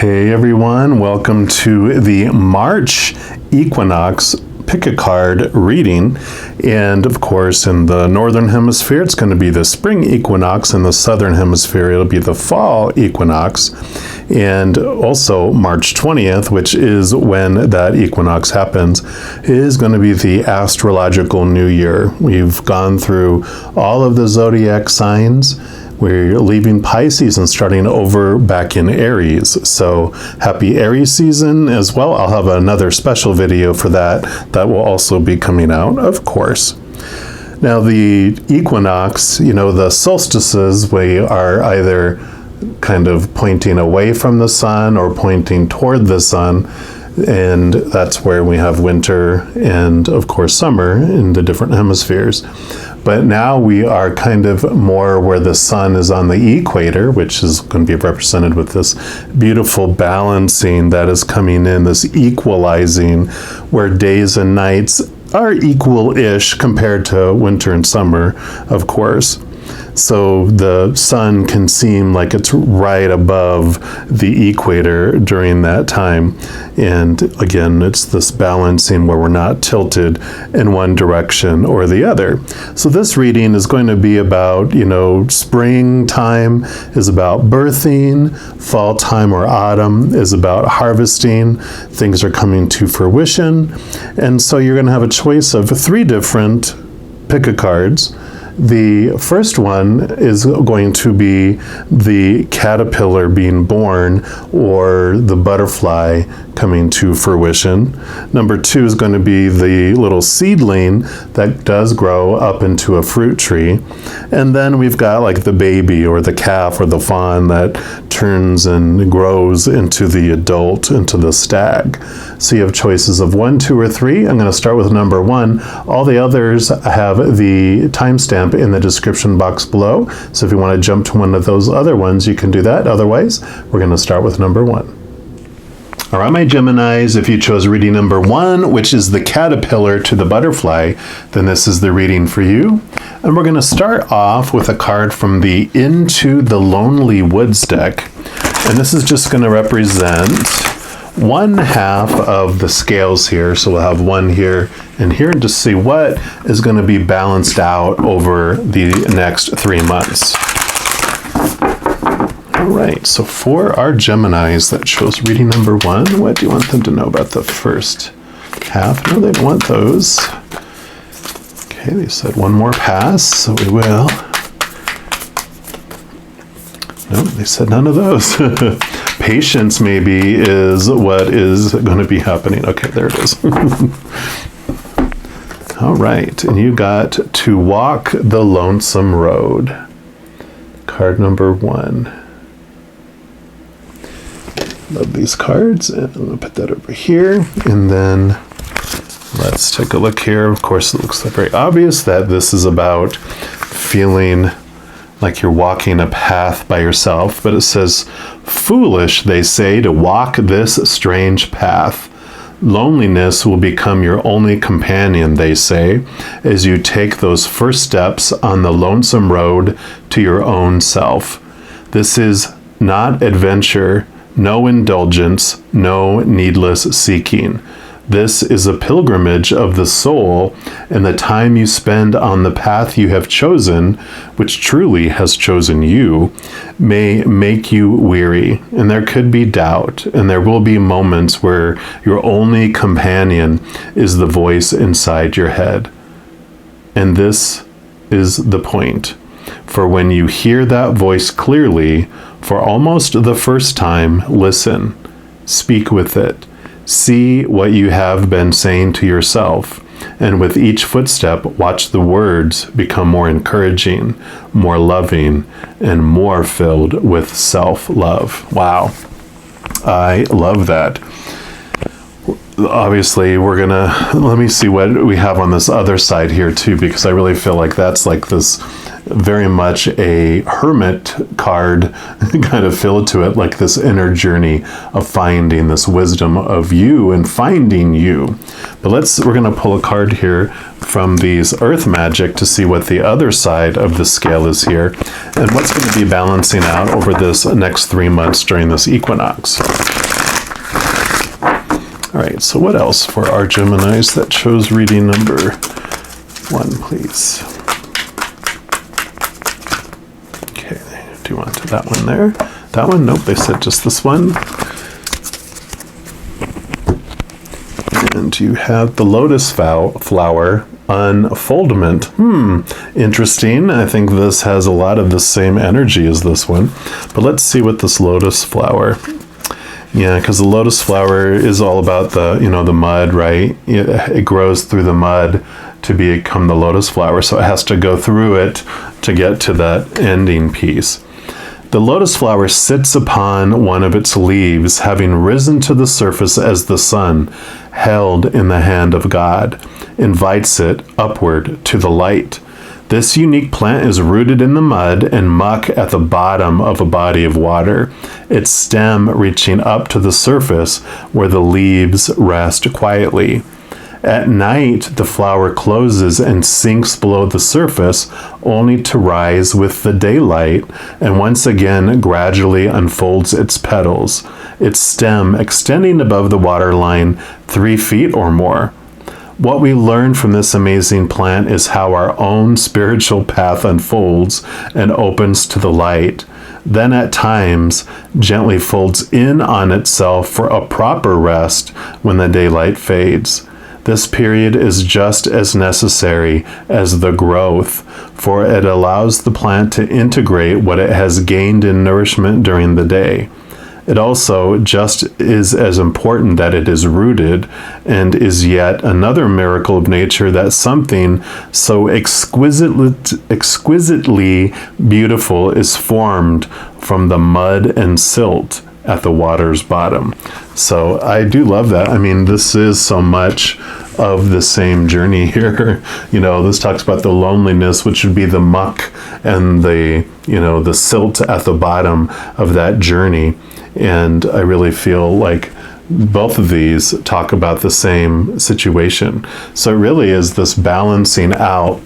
Hey everyone, welcome to the March Equinox pick a card reading. And of course, in the northern hemisphere, it's going to be the spring equinox. In the southern hemisphere, it'll be the fall equinox. And also March 20th, which is when that equinox happens, is going to be the astrological new year. We've gone through all of the zodiac signs. We're leaving Pisces and starting over back in Aries. So happy Aries season as well. I'll have another special video for that. That will also be coming out, of course. Now the equinox, the solstices, we are either kind of pointing away from the sun or pointing toward the sun. And that's where we have winter and, of course, summer in the different hemispheres. But now we are kind of more where the sun is on the equator, which is going to be represented with this beautiful balancing that is coming in, this equalizing, where days and nights are equal-ish compared to winter and summer, of course. So the sun can seem like it's right above the equator during that time. And again, it's this balancing where we're not tilted in one direction or the other. So this reading is going to be about, springtime is about birthing, fall time or autumn is about harvesting, things are coming to fruition. And so you're going to have a choice of 3 different pick-a-cards. The first one is going to be the caterpillar being born or the butterfly coming to fruition. Number 2 is going to be the little seedling that does grow up into a fruit tree. And then we've got like the baby or the calf or the fawn that turns and grows into the adult, into the stag. So you have choices of 1, 2, or 3. I'm going to start with number 1. All the others have the timestamp in the description box below. So if you want to jump to one of those other ones, you can do that. Otherwise, we're going to start with number 1. All right, my Geminis, if you chose reading number 1, which is the caterpillar to the butterfly, then this is the reading for you. And we're going to start off with a card from the Into the Lonely Woods deck. And this is just going to represent 1/2 of the scales here. So we'll have 1 here and here, and just see what is going to be balanced out over the next 3 months. All right, so for our Geminis that chose reading number 1, what do you want them to know about the first half? No, they don't want those. Okay, they said 1 more pass, so we will. No, they said none of those. Patience maybe is what is going to be happening. Okay, there it is. All right, and you got To Walk the Lonesome Road. Card number 1. Love these cards, and I'm going to put that over here. And then let's take a look here. Of course, it looks very obvious that this is about feeling like you're walking a path by yourself, but it says, foolish, they say, to walk this strange path. Loneliness will become your only companion, they say, as you take those first steps on the lonesome road to your own self. This is not adventure, no indulgence, no needless seeking. This is a pilgrimage of the soul, and the time you spend on the path you have chosen, which truly has chosen you, may make you weary, and there could be doubt, and there will be moments where your only companion is the voice inside your head. And this is the point. For when you hear that voice clearly, for almost the first time, listen, speak with it. See what you have been saying to yourself, and with each footstep, watch the words become more encouraging, more loving, and more filled with self-love. Wow. I love that. Obviously, let me see what we have on this other side here too, because I really feel like that's like this very much a hermit card kind of feel to it, like this inner journey of finding this wisdom of you and finding you. But we're going to pull a card here from these Earth Magic to see what the other side of the scale is here and what's going to be balancing out over this next 3 months during this equinox. All right, so what else for our Geminis that chose reading number 1, please? Okay, do you want that one there? That one? Nope, they said just this one. And you have the lotus flower unfoldment. Interesting. I think this has a lot of the same energy as this one. But let's see what this lotus flower. Yeah, because the lotus flower is all about the mud, right? It grows through the mud to become the lotus flower. So it has to go through it to get to that ending piece. The lotus flower sits upon one of its leaves, having risen to the surface as the sun, held in the hand of God, invites it upward to the light. This unique plant is rooted in the mud and muck at the bottom of a body of water, its stem reaching up to the surface where the leaves rest quietly. At night, the flower closes and sinks below the surface, only to rise with the daylight, and once again gradually unfolds its petals, its stem extending above the waterline 3 feet or more. What we learn from this amazing plant is how our own spiritual path unfolds and opens to the light, then at times gently folds in on itself for a proper rest when the daylight fades. This period is just as necessary as the growth, for it allows the plant to integrate what it has gained in nourishment during the day. It also just is as important that it is rooted, and is yet another miracle of nature that something so exquisitely beautiful is formed from the mud and silt at the water's bottom. So I do love that. I mean, this is so much of the same journey here. This talks about the loneliness, which would be the muck and the silt at the bottom of that journey. And I really feel like both of these talk about the same situation. So it really is this balancing out,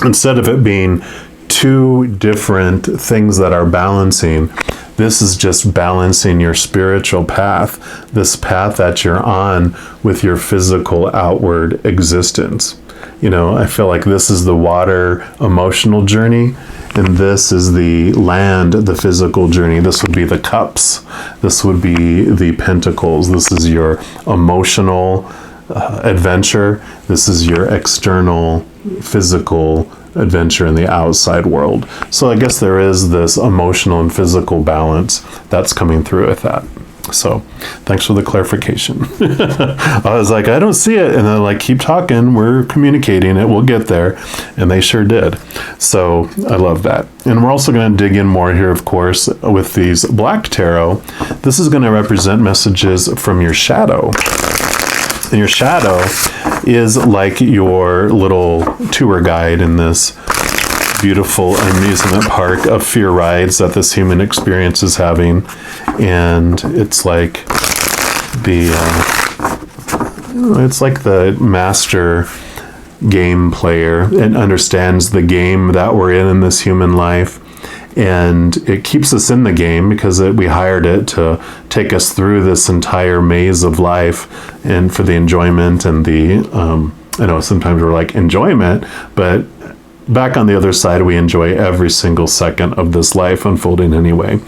instead of it being two different things that are balancing. This is just balancing your spiritual path, this path that you're on with your physical outward existence. I feel like this is the water emotional journey, and this is the land, the physical journey. This would be the cups. This would be the pentacles. This is your emotional adventure. This is your external physical adventure in the outside world. So I guess there is this emotional and physical balance that's coming through with that. So thanks for the clarification. I was like, I don't see it. And they're like, keep talking. We're communicating it. We'll get there. And they sure did. So I love that. And we're also going to dig in more here, of course, with these black tarot. This is going to represent messages from your shadow. And your shadow is like your little tour guide in this beautiful amusement park of fear rides that this human experience is having. And it's like the master game player. It understands the game that we're in this human life. And it keeps us in the game because we hired it to take us through this entire maze of life, and for the enjoyment and I know sometimes we're like enjoyment, but back on the other side, we enjoy every single second of this life unfolding anyway.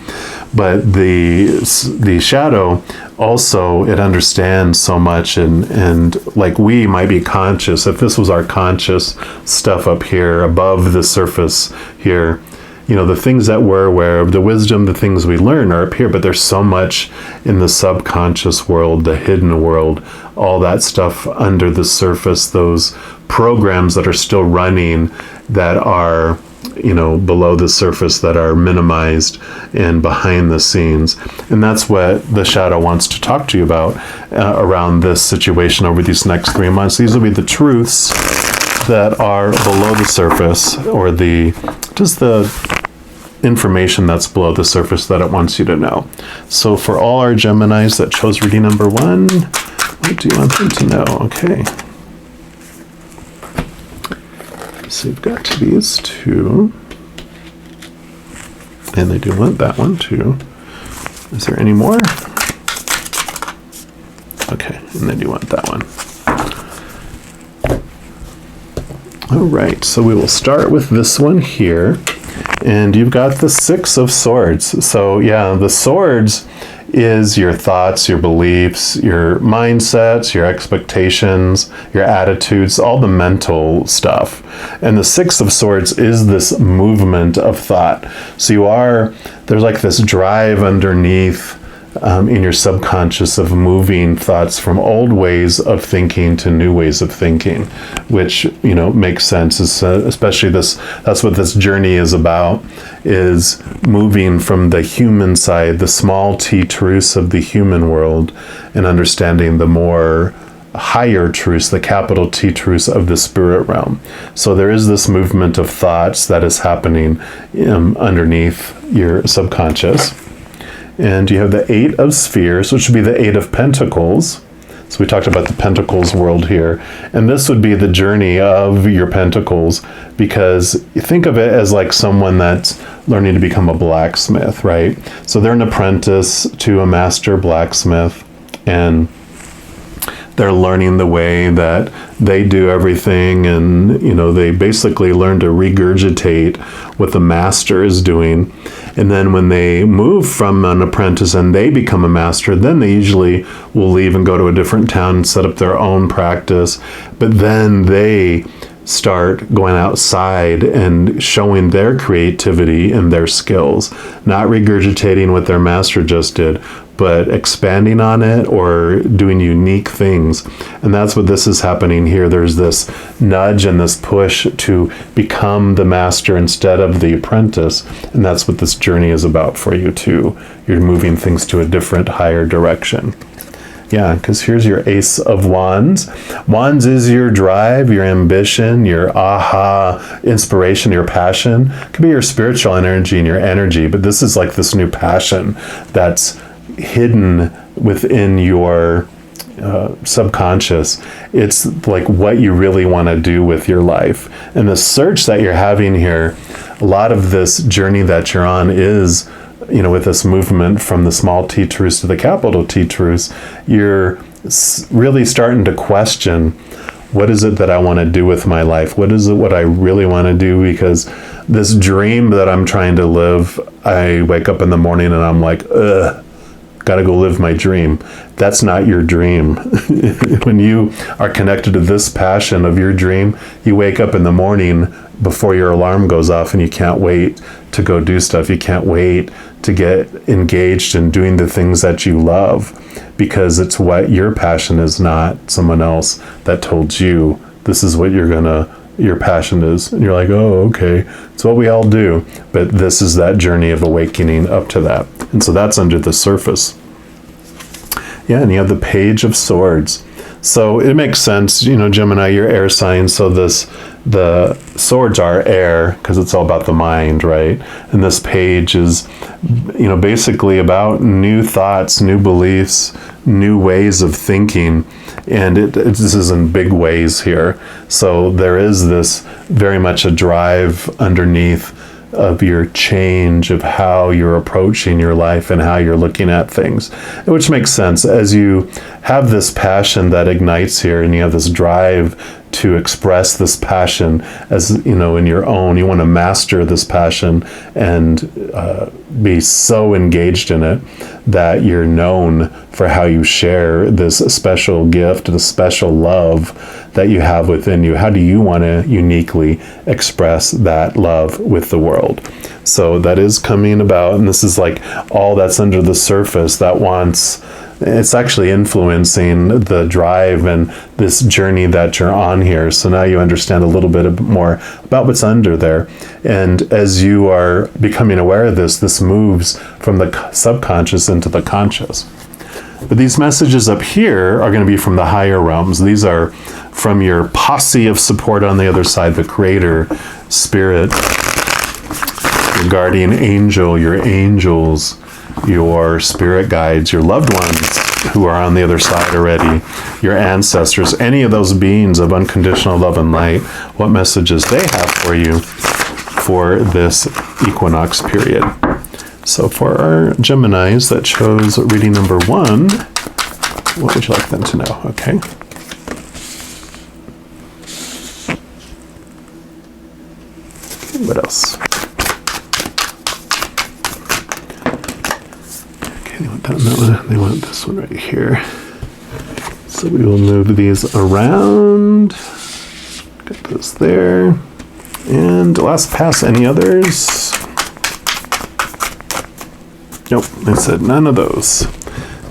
But the shadow also, it understands so much, and like we might be conscious, if this was our conscious stuff up here above the surface here, the things that we're aware of, the wisdom, the things we learn are up here, but there's so much in the subconscious world, the hidden world, all that stuff under the surface, those programs that are still running that are, below the surface, that are minimized and behind the scenes. And that's what the shadow wants to talk to you about around this situation over these next 3 months. These will be the truths that are below the surface, or the information that's below the surface that it wants you to know. So for all our Geminis that chose reading number 1, what do you want them to know? Okay. So you've got these two. And they do want that one too. Is there any more? Okay, and then you want that one. All right, so we will start with this one here. And you've got the Six of Swords. So yeah, the swords is your thoughts, your beliefs, your mindsets, your expectations, your attitudes, all the mental stuff. And the Six of Swords is this movement of thought. So there's like this drive underneath in your subconscious of moving thoughts from old ways of thinking to new ways of thinking, which, makes sense, especially that's what this journey is about, is moving from the human side, the small t truths of the human world, and understanding the more higher truths, the capital T truths of the spirit realm. So there is this movement of thoughts that is happening underneath your subconscious. And you have the Eight of Spheres, which would be the Eight of Pentacles. So we talked about the Pentacles world here. And this would be the journey of your Pentacles, because you think of it as like someone that's learning to become a blacksmith, right? So they're an apprentice to a master blacksmith, and they're learning the way that they do everything, and they basically learn to regurgitate what the master is doing. And then when they move from an apprentice and they become a master, then they usually will leave and go to a different town and set up their own practice. But then they start going outside and showing their creativity and their skills, not regurgitating what their master just did, but expanding on it or doing unique things. And that's what this is happening here. There's this nudge and this push to become the master instead of the apprentice. And that's what this journey is about for you too. You're moving things to a different, higher direction. Yeah, because here's your Ace of Wands. Wands is your drive, your ambition, your inspiration, your passion. It could be your spiritual energy and your energy, but this is like this new passion that's hidden within your subconscious. It's like what you really want to do with your life. And the search that you're having here, a lot of this journey that you're on is, with this movement from the small t truths to the capital T truths, you're really starting to question, what is it that I want to do with my life? What I really want to do? Because this dream that I'm trying to live, I wake up in the morning and I'm like, gotta go live my dream. That's not your dream. When you are connected to this passion of your dream, you wake up in the morning before your alarm goes off and you can't wait to go do stuff. You can't wait to get engaged in doing the things that you love, because it's what your passion is, not someone else that told you this is what your passion is. And you're like, oh, okay, it's what we all do. But this is that journey of awakening up to that. And so that's under the surface. Yeah, and you have the Page of Swords. So it makes sense, Gemini, you're air sign, so the swords are air because it's all about the mind, right? And this page is, basically about new thoughts, new beliefs, new ways of thinking. And this is in big ways here. So there is this very much a drive underneath of your change of how you're approaching your life and how you're looking at things, which makes sense as you have this passion that ignites here, and you have this drive to express this passion as in your own. You want to master this passion and be so engaged in it that you're known for how you share this special gift, this special love that you have within you. How do you want to uniquely express that love with the world? So that is coming about, and this is like all that's under the surface that wants, it's actually influencing the drive and this journey that you're on here. So now you understand a little bit more about what's under there. And as you are becoming aware of this moves from the subconscious into the conscious. But these messages up here are going to be from the higher realms. These are from your posse of support on the other side, the creator, spirit, your guardian angel, your angels, your spirit guides, your loved ones who are on the other side already, your ancestors, any of those beings of unconditional love and light, what messages they have for you for this equinox period. So for our Geminis that chose reading number 1, What would you like them to know? Okay. What else? Okay, they want that one. They want this one right here. So we will move these around. Get those there. And last pass, any others? Nope, I said none of those.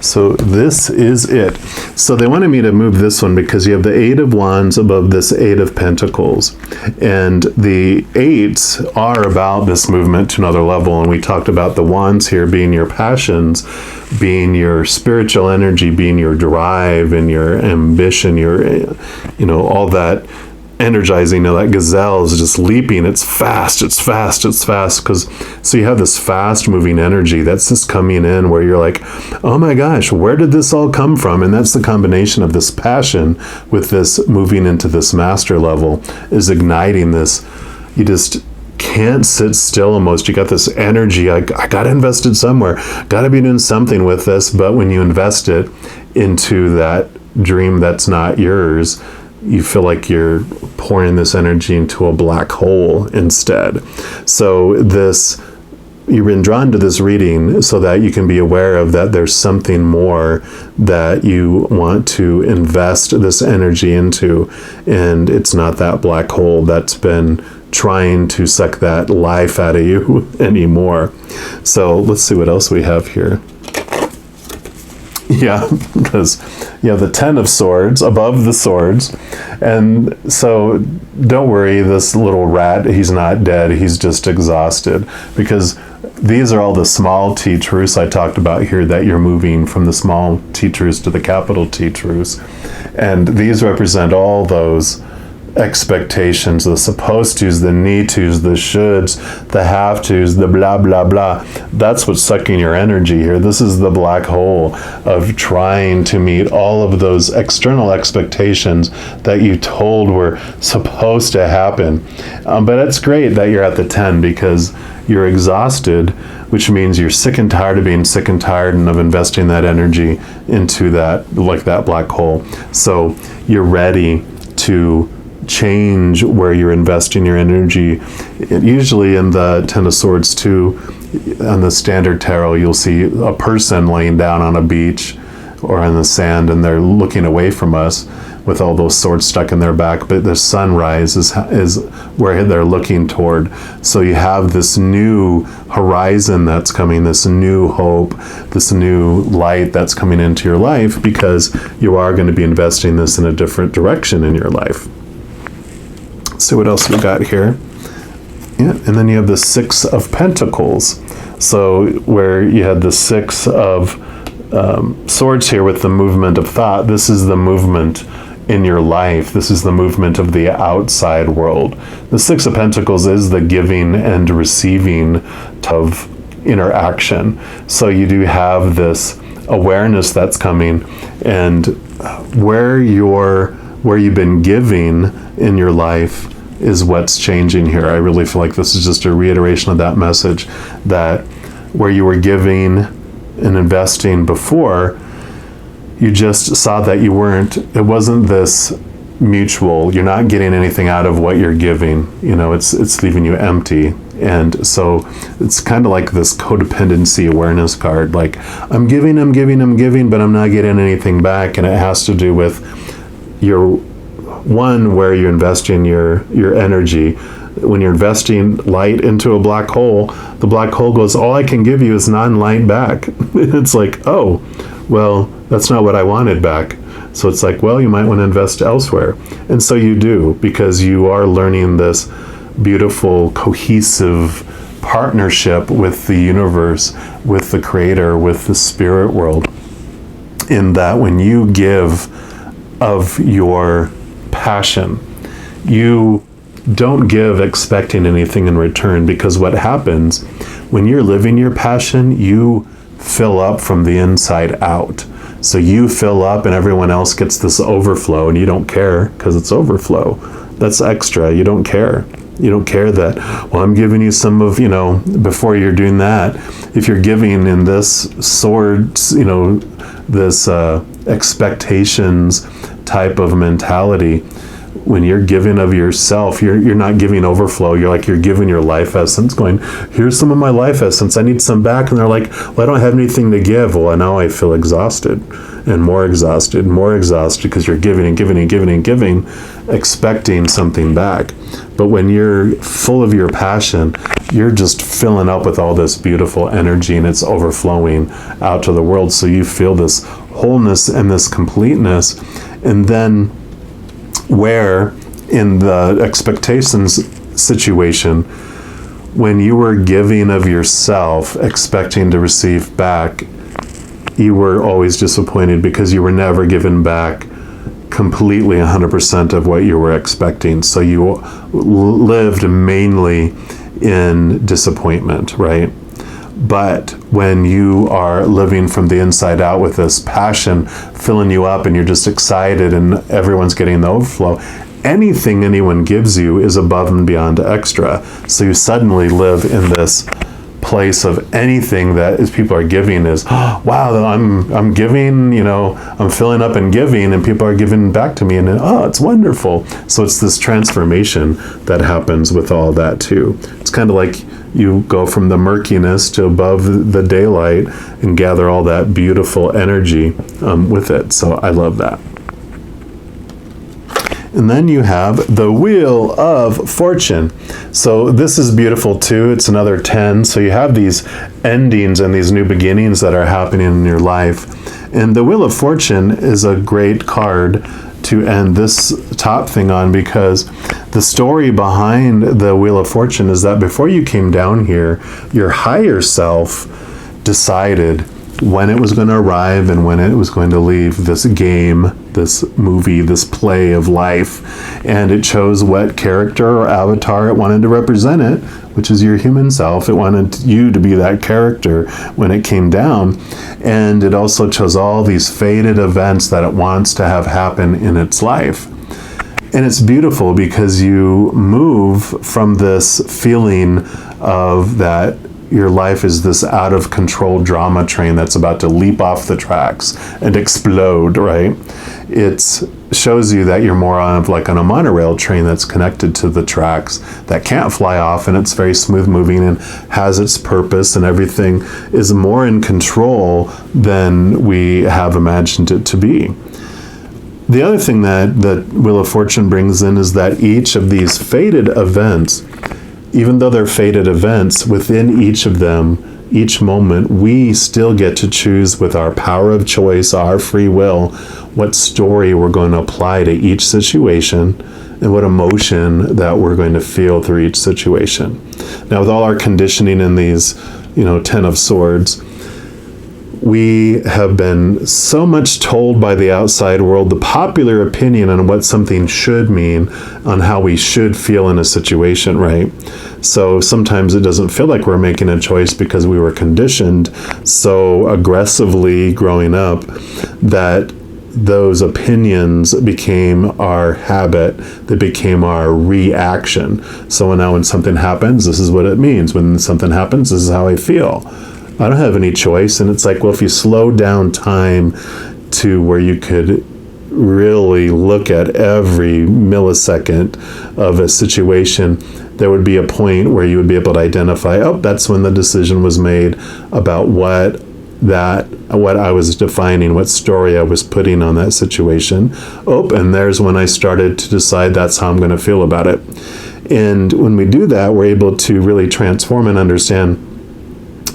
So this is it. So they wanted me to move this one because you have the 8 of Wands above this 8 of Pentacles. And the 8s are about this movement to another level. And we talked about the Wands here being your passions, being your spiritual energy, being your drive and your ambition, your, all that energizing. That gazelle is just leaping. It's fast. So you have this fast moving energy that's just coming in where you're like, oh my gosh, where did this all come from? And that's the combination of this passion with this moving into this master level is igniting this. You just can't sit still almost. You got this energy. I got to invest it somewhere. Got to be doing something with this. But when you invest it into that dream that's not yours, you feel like you're pouring this energy into a black hole instead. So you've been drawn to this reading so that you can be aware of that there's something more that you want to invest this energy into, and it's not that black hole that's been trying to suck that life out of you anymore. So let's see what else we have here. Yeah, because you have the 10 of Swords above the swords. And so don't worry, this little rat, he's not dead. He's just exhausted, because these are all the small T truths I talked about here, that you're moving from the small T truths to the capital T truths. And these represent all those expectations, the supposed tos, the need tos, the shoulds, the have tos, the blah, blah, blah. That's what's sucking your energy here. This is the black hole of trying to meet all of those external expectations that you told were supposed to happen. But it's great that you're at the 10 because you're exhausted, which means you're sick and tired of being sick and tired and of investing that energy into that, like that black hole. So you're ready to change where you're investing your energy. Usually in the 10 of Swords too, on the standard tarot, you'll see a person laying down on a beach or in the sand, and they're looking away from us with all those swords stuck in their back, but the sunrise is where they're looking toward. So you have this new horizon that's coming, this new hope, this new light that's coming into your life, because you are going to be investing this in a different direction in your life. See what else we got here. Yeah, and then you have the 6 of Pentacles. So where you had the 6 of Swords here with the movement of thought, this is the movement in your life. This is the movement of the outside world. The 6 of Pentacles is the giving and receiving of interaction. So you do have this awareness that's coming, and where you've been giving in your life is what's changing here. I really feel like this is just a reiteration of that message, that where you were giving and investing before, you just saw that it wasn't this mutual. You're not getting anything out of what you're giving. It's leaving you empty. And so it's kind of like this codependency awareness card. Like, I'm giving, but I'm not getting anything back. And it has to do with where you're investing your energy. When you're investing light into a black hole, the black hole goes, all I can give you is non-light back. It's like, oh, well, that's not what I wanted back. So it's like, well, you might want to invest elsewhere. And so you do, because you are learning this beautiful, cohesive partnership with the universe, with the creator, with the spirit world, in that when you give of your passion, you don't give expecting anything in return, because what happens when you're living your passion, you fill up from the inside out. So you fill up and everyone else gets this overflow, and you don't care because it's overflow. That's extra. You don't care. You don't care that, well, I'm giving you some of, before you're doing that, if you're giving in this swords, this expectations type of mentality. When you're giving of yourself, you're not giving overflow. You're giving your life essence, going, here's some of my life essence, I need some back. And they're like, well, I don't have anything to give. Well, now I feel exhausted and more exhausted because you're giving and giving and giving and giving, expecting something back. But when you're full of your passion, you're just filling up with all this beautiful energy, and it's overflowing out to the world. So you feel this wholeness and this completeness. And then where in the expectations situation, when you were giving of yourself, expecting to receive back, you were always disappointed because you were never given back completely 100% of what you were expecting. So you lived mainly in disappointment, right? But when you are living from the inside out with this passion filling you up, and you're just excited and everyone's getting the overflow, anything anyone gives you is above and beyond extra. So you suddenly live in this place of anything that is people are giving is, oh, wow, I'm giving, I'm filling up and giving, and people are giving back to me, and oh, it's wonderful. So it's this transformation that happens with all that too. It's kind of like you go from the murkiness to above the daylight and gather all that beautiful energy with it. So I love that. And then you have the Wheel of Fortune. So this is beautiful too. It's another 10. So you have these endings and these new beginnings that are happening in your life. And the Wheel of Fortune is a great card to end this top thing on, because the story behind the Wheel of Fortune is that before you came down here, your higher self decided when it was going to arrive and when it was going to leave this game, this movie, this play of life. And it chose what character or avatar it wanted to represent it, which is your human self. It wanted you to be that character when it came down. And it also chose all these fated events that it wants to have happen in its life. And it's beautiful because you move from this feeling of that your life is this out of control drama train that's about to leap off the tracks and explode, right? It shows you that you're more on a monorail train that's connected to the tracks that can't fly off, and it's very smooth moving and has its purpose, and everything is more in control than we have imagined it to be. The other thing that the Wheel of Fortune brings in is that each of these fated events, even though they're fated events, within each of them, each moment, we still get to choose with our power of choice, our free will, what story we're going to apply to each situation and what emotion that we're going to feel through each situation. Now, with all our conditioning in these, 10 of Swords, we have been so much told by the outside world the popular opinion on what something should mean, on how we should feel in a situation, right? So sometimes it doesn't feel like we're making a choice because we were conditioned so aggressively growing up that those opinions became our habit, they became our reaction. So now when something happens, this is what it means. When something happens, this is how I feel. I don't have any choice. And it's like, well, if you slow down time to where you could really look at every millisecond of a situation, there would be a point where you would be able to identify, oh, that's when the decision was made about what I was defining, what story I was putting on that situation. Oh, and there's when I started to decide that's how I'm going to feel about it. And when we do that, we're able to really transform and understand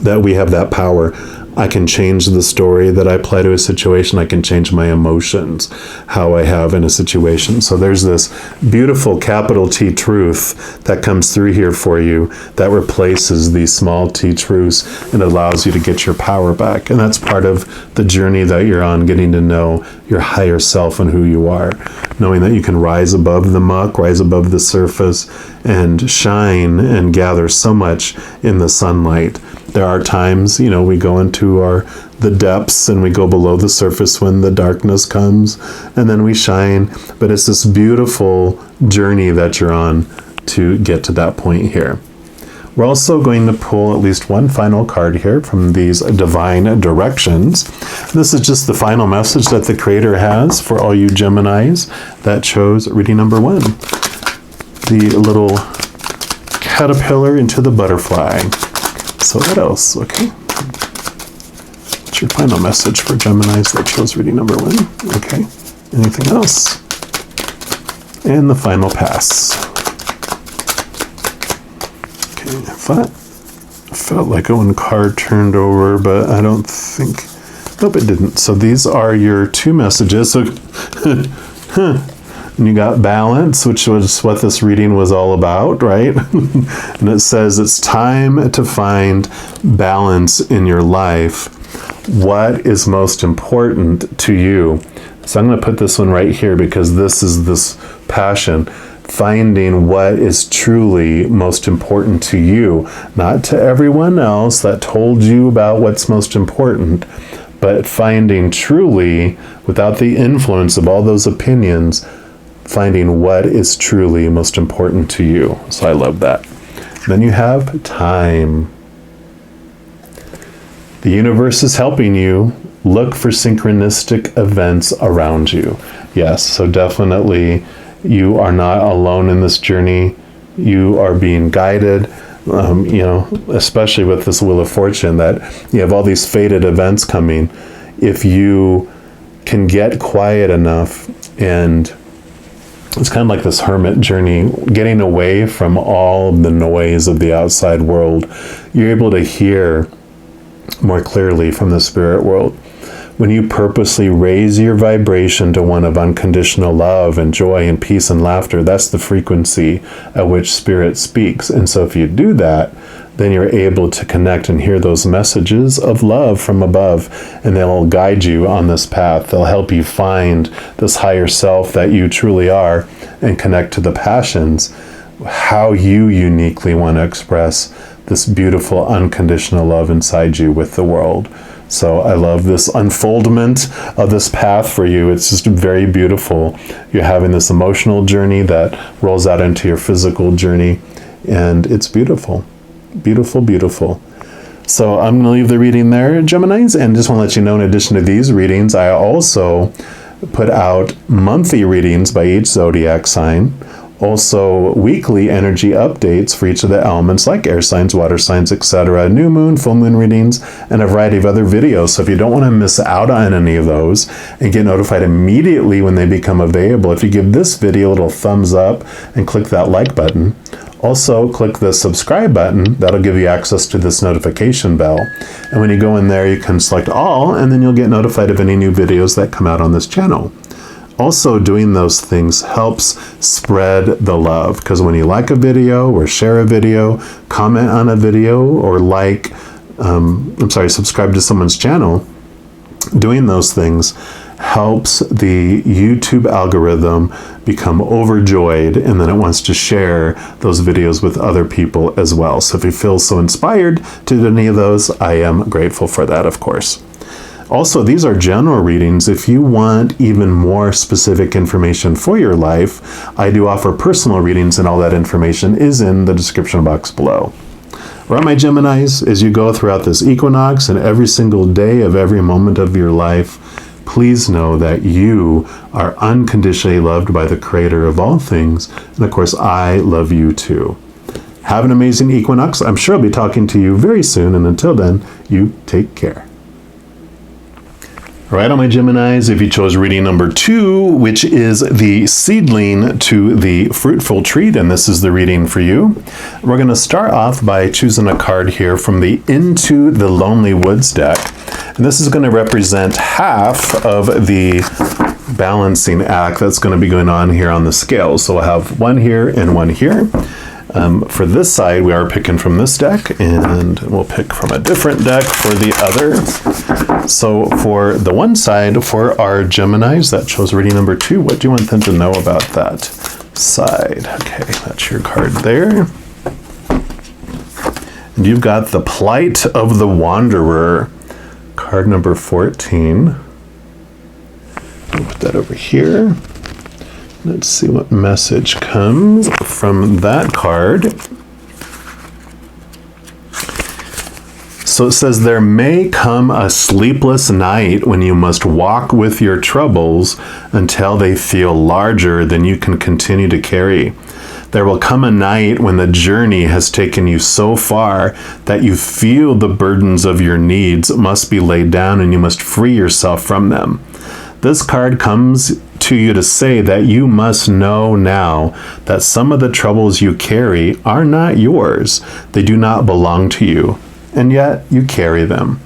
that we have that power. I can change the story that I apply to a situation. I can change my emotions, how I have in a situation. So there's this beautiful capital T truth that comes through here for you that replaces these small t truths and allows you to get your power back. And that's part of the journey that you're on, getting to know your higher self and who you are, knowing that you can rise above the muck, rise above the surface, and shine and gather so much in the sunlight. There are times, we go into the depths and we go below the surface when the darkness comes, and then we shine. But it's this beautiful journey that you're on to get to that point here. We're also going to pull at least one final card here from these divine directions. This is just the final message that the Creator has for all you Geminis that chose reading number 1. The little caterpillar into the butterfly. So what else? Okay. What's your final message for Geminis that chose reading number 1? Okay. Anything else? And the final pass. Okay, I felt like one card turned over, but I don't think... Nope, it didn't. So these are your 2 messages. So, and you got balance, which was what this reading was all about, right? And it says it's time to find balance in your life. What is most important to you? So I'm going to put this one right here because this is this passion. Finding what is truly most important to you, not to everyone else that told you about what's most important, but finding truly, without the influence of all those opinions, finding what is truly most important to you. So I love that. Then you have time. The universe is helping you look for synchronistic events around you. Yes, so definitely you are not alone in this journey. You are being guided, especially with this Wheel of Fortune, that you have all these fated events coming. If you can get quiet enough, and it's kind of like this hermit journey, getting away from all the noise of the outside world, you're able to hear more clearly from the spirit world. When you purposely raise your vibration to one of unconditional love and joy and peace and laughter, that's the frequency at which spirit speaks. And so if you do that, then you're able to connect and hear those messages of love from above, and they'll guide you on this path. They'll help you find this higher self that you truly are and connect to the passions, how you uniquely want to express this beautiful unconditional love inside you with the world. So I love this unfoldment of this path for you. It's just very beautiful. You're having this emotional journey that rolls out into your physical journey, and it's beautiful. Beautiful, beautiful. So I'm going to leave the reading there, Geminis, and just want to let you know, in addition to these readings, I also put out monthly readings by each zodiac sign. Also, weekly energy updates for each of the elements, like air signs, water signs, etc., new moon, full moon readings, and a variety of other videos. So if you don't want to miss out on any of those and get notified immediately when they become available, if you give this video a little thumbs up and click that like button, also click the subscribe button, that'll give you access to this notification bell. And when you go in there, you can select all, and then you'll get notified of any new videos that come out on this channel. Also, doing those things helps spread the love, because when you like a video or share a video, comment on a video, or subscribe to someone's channel, doing those things helps the YouTube algorithm become overjoyed, and then it wants to share those videos with other people as well. So if you feel so inspired to do any of those, I am grateful for that, of course. Also, these are general readings. If you want even more specific information for your life, I do offer personal readings, and all that information is in the description box below. All right, my Geminis, as you go throughout this equinox and every single day of every moment of your life, please know that you are unconditionally loved by the Creator of all things. And of course, I love you too. Have an amazing equinox. I'm sure I'll be talking to you very soon. And until then, you take care. All right, all my Geminis, if you chose reading number 2, which is the seedling to the fruitful treat, and this is the reading for you, we're going to start off by choosing a card here from the Into the Lonely Woods deck. And this is going to represent half of the balancing act that's going to be going on here on the scale. So we'll have one here and one here. For this side, we are picking from this deck, and we'll pick from a different deck for the other. So for the one side, for our Geminis that chose reading number 2, what do you want them to know about that side? Okay, that's your card there. And you've got the Plight of the Wanderer, card number 14. I'll put that over here. Let's see what message comes from that card. So it says, there may come a sleepless night when you must walk with your troubles until they feel larger than you can continue to carry. There will come a night when the journey has taken you so far that you feel the burdens of your needs must be laid down and you must free yourself from them. This card comes to you to say that you must know now that some of the troubles you carry are not yours. They do not belong to you, and yet you carry them.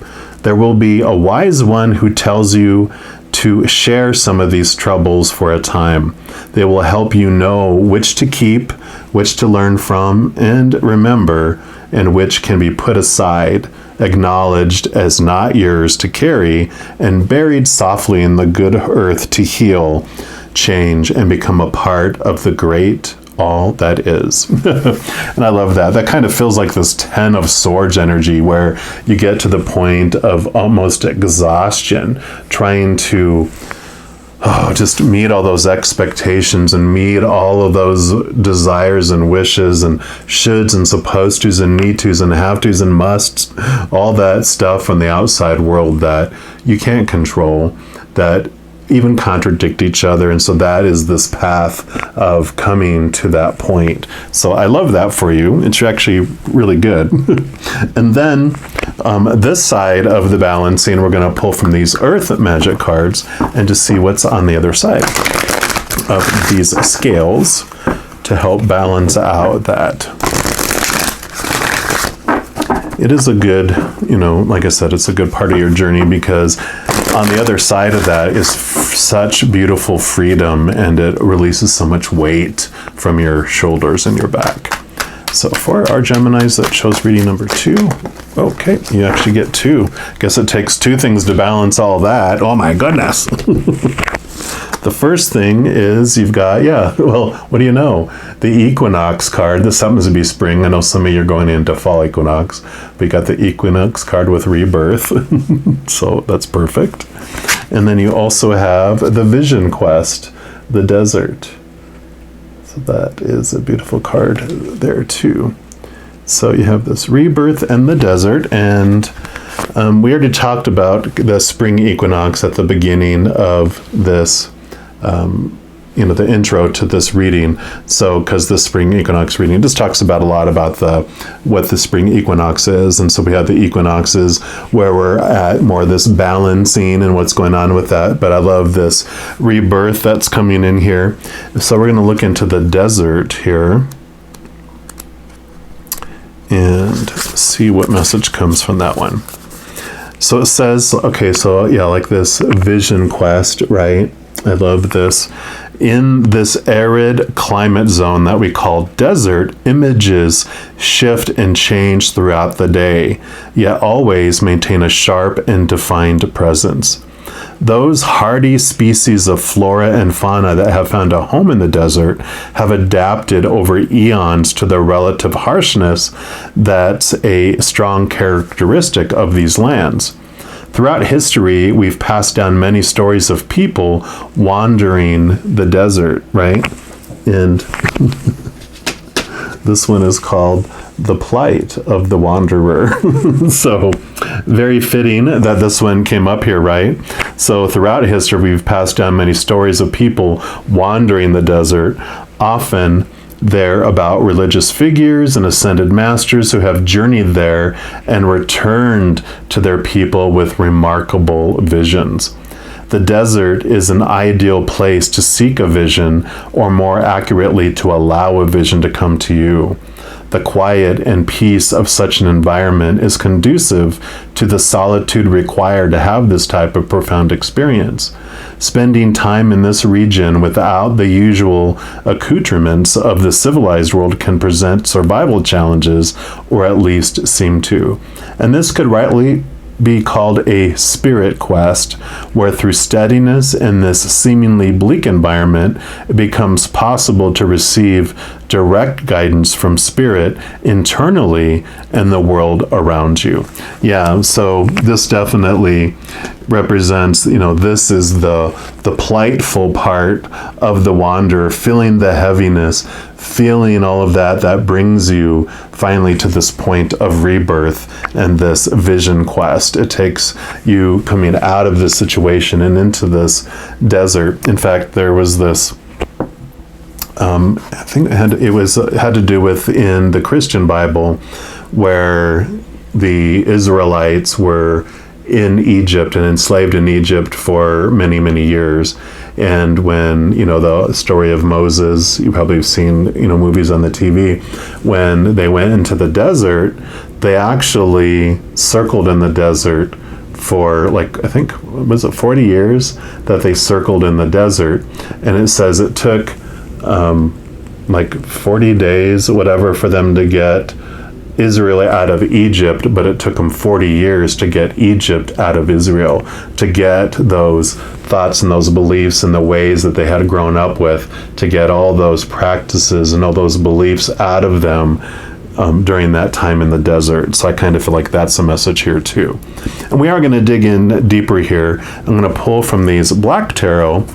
There will be a wise one who tells you to share some of these troubles for a time. They will help you know which to keep, which to learn from, and remember, and which can be put aside, acknowledged as not yours to carry, and buried softly in the good earth to heal, change, and become a part of the great all that is. And I love that. That kind of feels like this 10 of Swords energy where you get to the point of almost exhaustion trying to just meet all those expectations and meet all of those desires and wishes and shoulds and supposed tos and need tos and have tos and musts, all that stuff from the outside world that you can't control, that even contradict each other. And so that is this path of coming to that point. So I love that for you. It's actually really good. And then this side of the balancing, we're going to pull from these Earth magic cards and just see what's on the other side of these scales to help balance out that. It is a good, like I said, it's a good part of your journey because on the other side of that is such beautiful freedom, and it releases so much weight from your shoulders and your back. So for our Geminis that chose reading number 2, okay, you actually get 2. Guess it takes 2 things to balance all that. Oh my goodness. The first thing is you've got, what do you know? The Equinox card. This happens to be spring. I know some of you are going into fall equinox. But you got the Equinox card with rebirth. So that's perfect. And then you also have the Vision Quest, the desert. So that is a beautiful card there too. So you have this rebirth and the desert. And we already talked about the spring equinox at the beginning of this the intro to this reading. So because the spring equinox reading just talks about a lot about what the spring equinox is. And so we have the equinoxes where we're at more this balancing and what's going on with that. But I love this rebirth that's coming in here. So we're going to look into the desert here and see what message comes from that one. So it says, like this vision quest, right? I love this. In this arid climate zone that we call desert, images shift and change throughout the day, yet always maintain a sharp and defined presence. Those hardy species of flora and fauna that have found a home in the desert have adapted over eons to the relative harshness that's a strong characteristic of these lands. Throughout history, we've passed down many stories of people wandering the desert, right? And this one is called The Plight of the Wanderer. So very fitting that this one came up here, right? So throughout history, we've passed down many stories of people wandering the desert. Often they're about religious figures and ascended masters who have journeyed there and returned to their people with remarkable visions. The desert is an ideal place to seek a vision, or more accurately, to allow a vision to come to you. The quiet and peace of such an environment is conducive to the solitude required to have this type of profound experience. Spending time in this region without the usual accoutrements of the civilized world can present survival challenges, or at least seem to. And this could rightly be called a spirit quest, where through steadiness in this seemingly bleak environment, it becomes possible to receive direct guidance from spirit internally and the world around you. Yeah, so this definitely represents, this is the plightful part of the wanderer, feeling the heaviness, feeling all of that brings you finally to this point of rebirth and this vision quest. It takes you coming out of this situation and into this desert. In fact, there was this, I think it had to do with in the Christian Bible, where the Israelites were in Egypt and enslaved in Egypt for many, many years. And when, the story of Moses, you probably have seen, movies on the TV, when they went into the desert, they actually circled in the desert for I think, was it 40 years that they circled in the desert? And it says it took 40 days, whatever, for them to get Israel out of Egypt, but it took them 40 years to get Egypt out of Israel, to get those thoughts and those beliefs and the ways that they had grown up with, to get all those practices and all those beliefs out of them during that time in the desert. So I kind of feel like that's a message here too. And we are going to dig in deeper here. I'm going to pull from these Black Tarot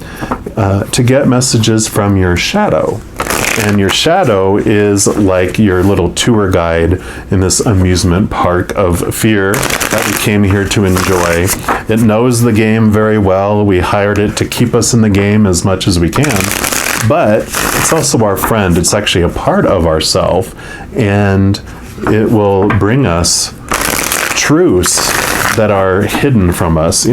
to get messages from your shadow. And your shadow is like your little tour guide in this amusement park of fear that we came here to enjoy. It knows the game very well. We hired it to keep us in the game as much as we can. But it's also our friend. It's actually a part of ourself. And it will bring us truths that are hidden from us,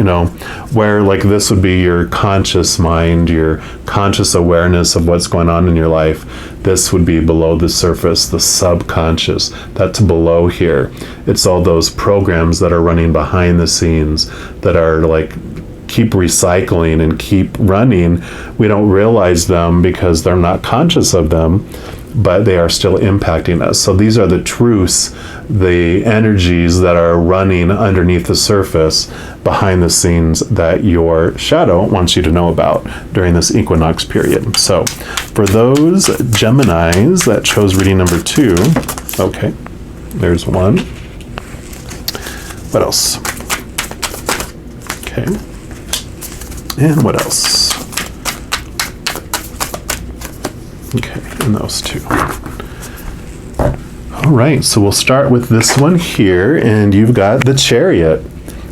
where this would be your conscious mind, your conscious awareness of what's going on in your life. This would be below the surface, the subconscious, that's below here. It's all those programs that are running behind the scenes that are keep recycling and keep running. We don't realize them because they're not conscious of them, but they are still impacting us. So these are the truths, the energies that are running underneath the surface, behind the scenes, that your shadow wants you to know about during this equinox period. So for those Geminis that chose reading number 2, okay, there's one. What else? Okay. And what else? Okay, and those two. All right, so we'll start with this one here, and you've got the Chariot.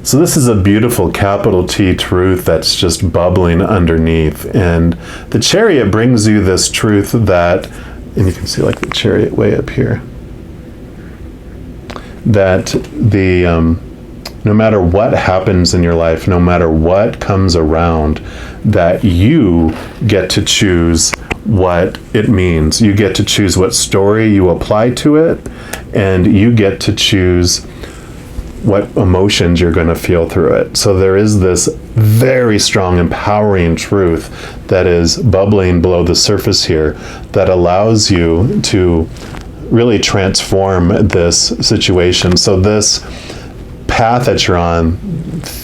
So this is a beautiful capital T truth that's just bubbling underneath. And the Chariot brings you this truth that, and you can see the Chariot way up here, that the no matter what happens in your life, no matter what comes around, that you get to choose what it means. You get to choose what story you apply to it, and you get to choose what emotions you're going to feel through it. So there is this very strong, empowering truth that is bubbling below the surface here that allows you to really transform this situation. So this path that you're on,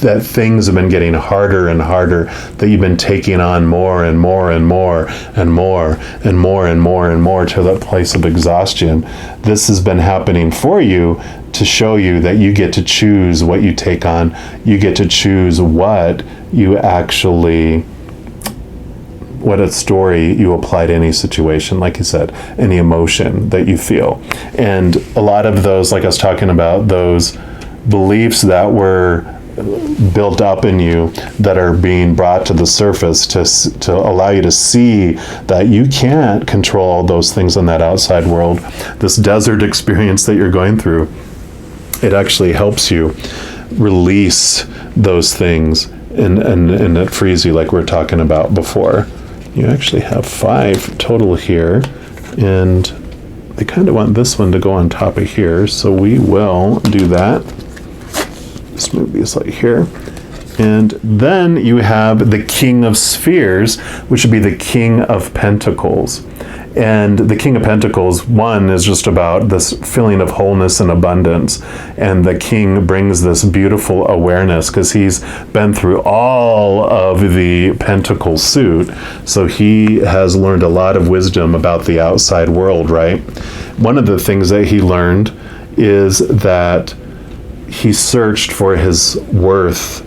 that things have been getting harder and harder, that you've been taking on more and more and more and more and more and more and more to that place of exhaustion. This has been happening for you to show you that you get to choose what you take on. You get to choose what you actually, what a story you apply to any situation, like you said, any emotion that you feel. And a lot of those, like I was talking about, those beliefs that were built up in you that are being brought to the surface to allow you to see that you can't control all those things in that outside world. This desert experience that you're going through, it actually helps you release those things, and it frees you, like we were talking about before. You actually have 5 total here, and they kind of want this one to go on top of here, so we will do that. Just move these like here. And then you have the King of Spheres, which would be the King of Pentacles. And the King of Pentacles, one, is just about this feeling of wholeness and abundance. And the King brings this beautiful awareness because he's been through all of the Pentacle suit. So he has learned a lot of wisdom about the outside world, right? One of the things that he learned is that he searched for his worth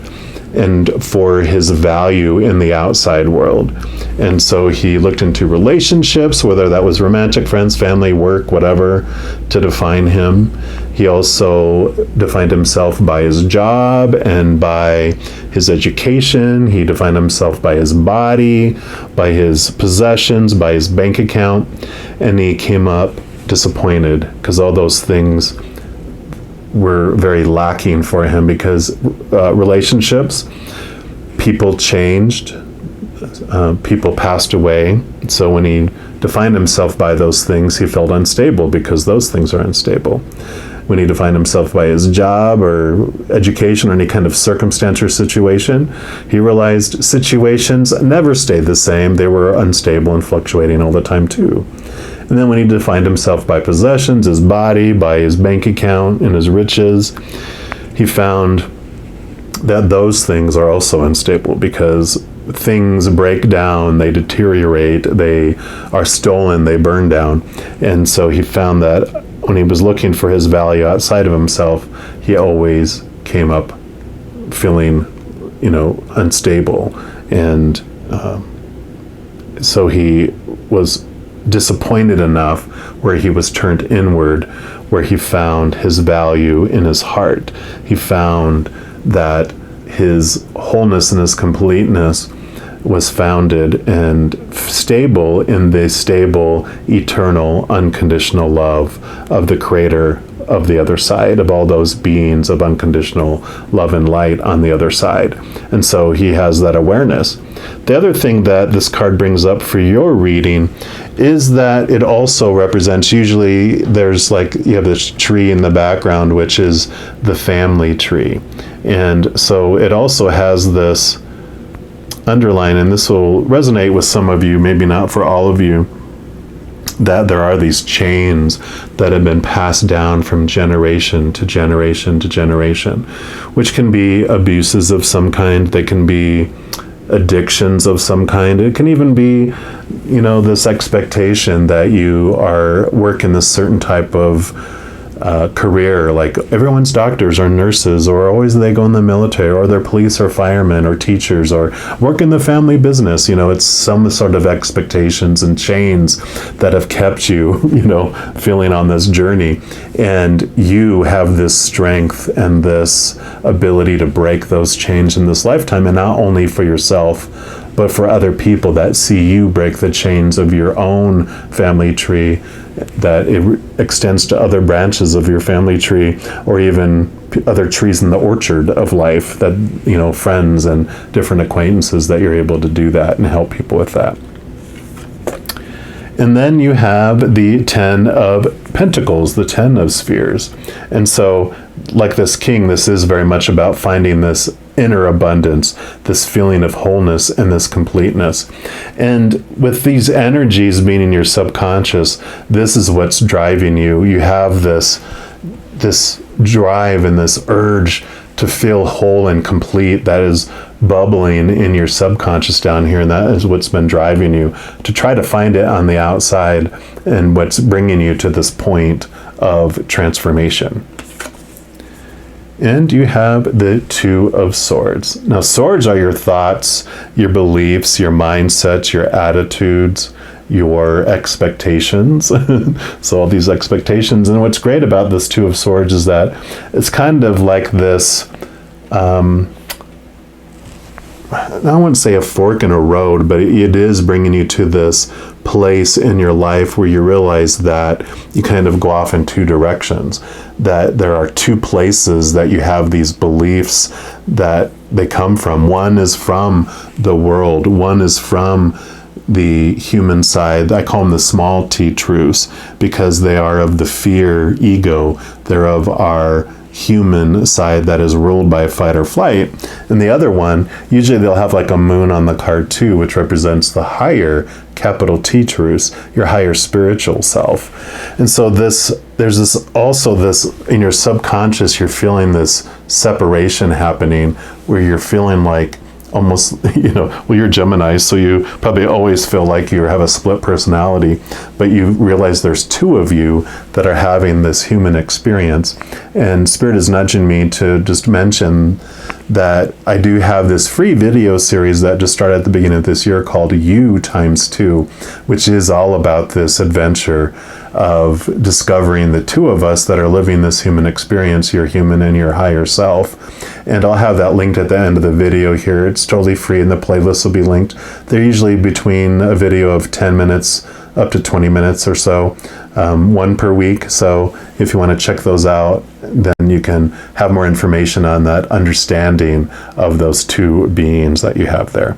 and for his value in the outside world. And so he looked into relationships, whether that was romantic, friends, family, work, whatever, to define him. He also defined himself by his job and by his education. He defined himself by his body, by his possessions, by his bank account. And he came up disappointed because all those things were very lacking for him, because relationships, people changed, people passed away. So when he defined himself by those things, he felt unstable because those things are unstable. When he defined himself by his job or education or any kind of circumstance or situation, he realized situations never stayed the same. They were unstable and fluctuating all the time too. And then when he defined himself by possessions, his body, by his bank account and his riches, he found that those things are also unstable, because things break down, they deteriorate, they are stolen, they burn down. And so he found that when he was looking for his value outside of himself, he always came up feeling, unstable. And so he was disappointed enough where he was turned inward, where he found his value in his heart. He found that his wholeness and his completeness was founded and stable in the stable, eternal, unconditional love of the Creator of the other side, of all those beings of unconditional love and light on the other side. And so he has that awareness. The other thing that this card brings up for your reading is that it also represents, usually there's you have this tree in the background, which is the family tree. And so it also has this underline, and this will resonate with some of you, maybe not for all of you, that there are these chains that have been passed down from generation to generation to generation, which can be abuses of some kind. They can be addictions of some kind. It can even be, this expectation that you are working this certain type of career, like everyone's doctors or nurses, or always they go in the military, or they're police or firemen or teachers, or work in the family business. It's some sort of expectations and chains that have kept you, feeling on this journey. And you have this strength and this ability to break those chains in this lifetime, and not only for yourself, but for other people that see you break the chains of your own family tree, that it extends to other branches of your family tree, or even other trees in the orchard of life, that, friends and different acquaintances, that you're able to do that and help people with that. And then you have the 10 of Pentacles, the 10 of Spheres. And so, like this king, this is very much about finding this inner abundance, this feeling of wholeness and this completeness. And with these energies being in your subconscious, this is what's driving you. You have this drive and this urge to feel whole and complete that is bubbling in your subconscious down here, and that is what's been driving you to try to find it on the outside, and what's bringing you to this point of transformation. And you have the 2 of Swords. Now, swords are your thoughts, your beliefs, your mindsets, your attitudes, your expectations. So all these expectations. And what's great about this 2 of Swords is that it's kind of like this, I wouldn't say a fork in a road, but it is bringing you to this place in your life where you realize that you kind of go off in 2 directions, that there are 2 places that you have these beliefs that they come from. One is from the world, one is from the human side. I call them the small t truths, because they are of the fear, ego. They're of our human side that is ruled by fight or flight. And the other one, usually they'll have like a moon on the card too, which represents the higher, capital T truths, your higher spiritual self. And so there's this in your subconscious, you're feeling this separation happening, where you're feeling like almost, you're Gemini, so you probably always feel like you have a split personality, but you realize there's 2 of you that are having this human experience. And Spirit is nudging me to just mention that I do have this free video series that just started at the beginning of this year called You ×2, which is all about this adventure of discovering the two of us that are living this human experience, your human and your higher self. And I'll have that linked at the end of the video here. It's totally free, and the playlist will be linked. They're usually between a video of 10 minutes up to 20 minutes or so, one per week. So if you want to check those out, then you can have more information on that understanding of those two beings that you have there.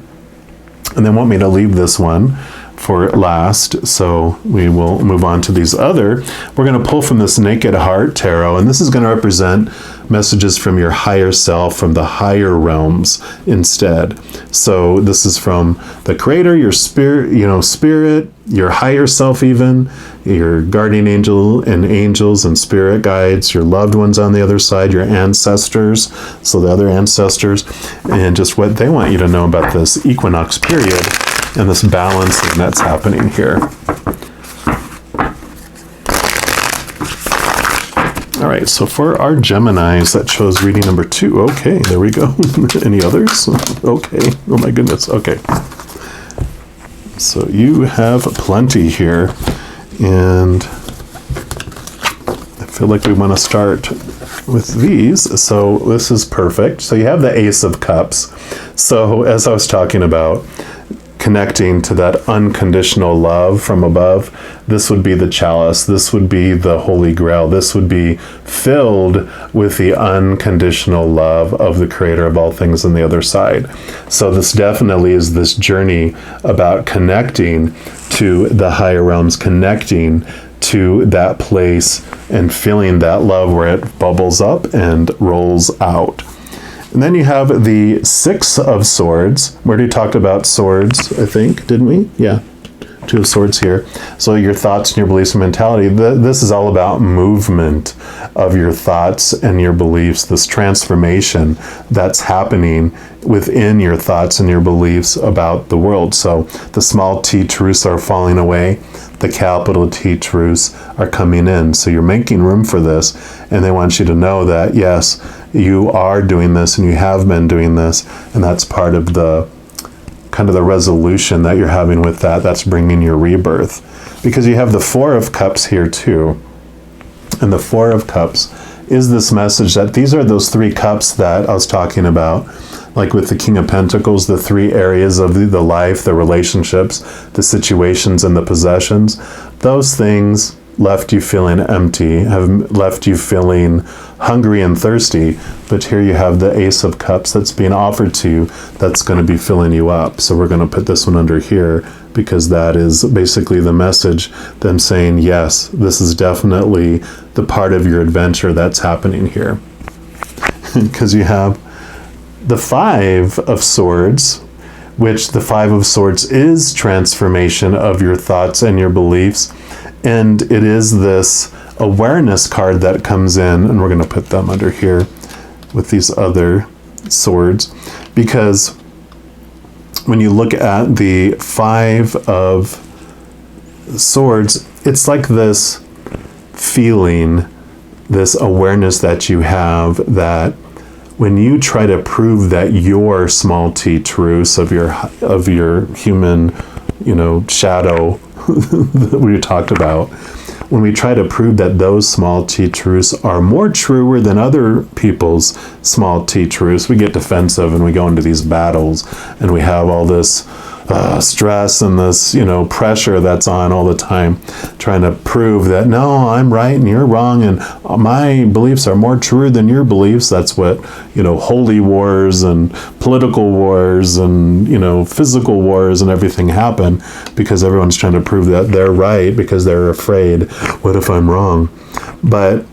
And they want me to leave this one for last, so we will move on to these other. We're going to pull from this Naked Heart Tarot, and this is going to represent messages from your higher self, from the higher realms instead. So this is from the Creator, your spirit, spirit, your higher self, even your guardian angel and angels and spirit guides, your loved ones on the other side, your ancestors, so the other ancestors, and just what they want you to know about this equinox period and this balancing that's happening here. All right, so for our Geminis, that chose reading number 2. Okay, there we go. Any others? Okay. Oh my goodness. Okay. So you have plenty here, and I feel like we want to start with these. So this is perfect. So you have the Ace of Cups. So as I was talking about, connecting to that unconditional love from above, this would be the chalice, this would be the Holy Grail, this would be filled with the unconditional love of the Creator of all things on the other side. So this definitely is this journey about connecting to the higher realms, connecting to that place and feeling that love where it bubbles up and rolls out. And then you have the Six of Swords. We already talked about swords, I think, didn't we? Yeah, 2 of Swords here. So your thoughts and your beliefs and mentality. This is all about movement of your thoughts and your beliefs, this transformation that's happening within your thoughts and your beliefs about the world. So the small t truths are falling away. The capital T truths are coming in. So you're making room for this, and they want you to know that, yes, you are doing this and you have been doing this, and that's part of the kind of the resolution that you're having with that. That's bringing your rebirth, because you have the Four of Cups here too. And the Four of Cups is this message that these are those 3 cups that I was talking about, like with the King of Pentacles, the 3 areas of the life, the relationships, the situations, and the possessions. Those things left you feeling empty, have left you feeling hungry and thirsty, but here you have the Ace of Cups that's being offered to you that's going to be filling you up. So we're going to put this one under here, because that is basically the message, them saying, yes, this is definitely the part of your adventure that's happening here. Because you have the Five of Swords, which the Five of Swords is transformation of your thoughts and your beliefs. And it is this awareness card that comes in, and we're going to put them under here with these other swords, because when you look at the Five of Swords, it's like this feeling, this awareness that you have, that when you try to prove that your small t truths of your human, shadow that we talked about, when we try to prove that those small t truths are more truer than other people's small t truths, we get defensive and we go into these battles, and we have all this stress and this, pressure that's on all the time, trying to prove that, no, I'm right and you're wrong, and my beliefs are more true than your beliefs. That's what, holy wars and political wars and, physical wars and everything happen, because everyone's trying to prove that they're right because they're afraid. What if I'm wrong? But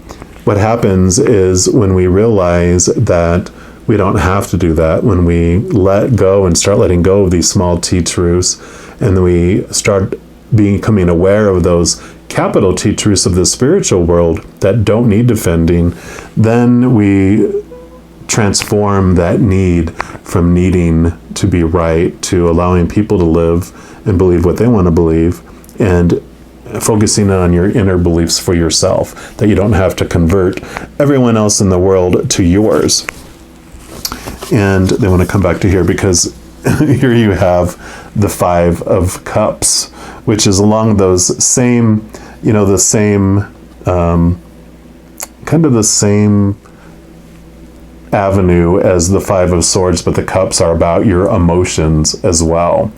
what happens is, when we realize that we don't have to do that, when we let go and start letting go of these small t truths, and we start becoming aware of those capital T truths of the spiritual world that don't need defending, then we transform that need from needing to be right to allowing people to live and believe what they want to believe, and focusing on your inner beliefs for yourself, that you don't have to convert everyone else in the world to yours. And they want to come back to here because here you have the Five of Cups, which is along those same, the same, kind of the same avenue as the Five of Swords, but the cups are about your emotions as well.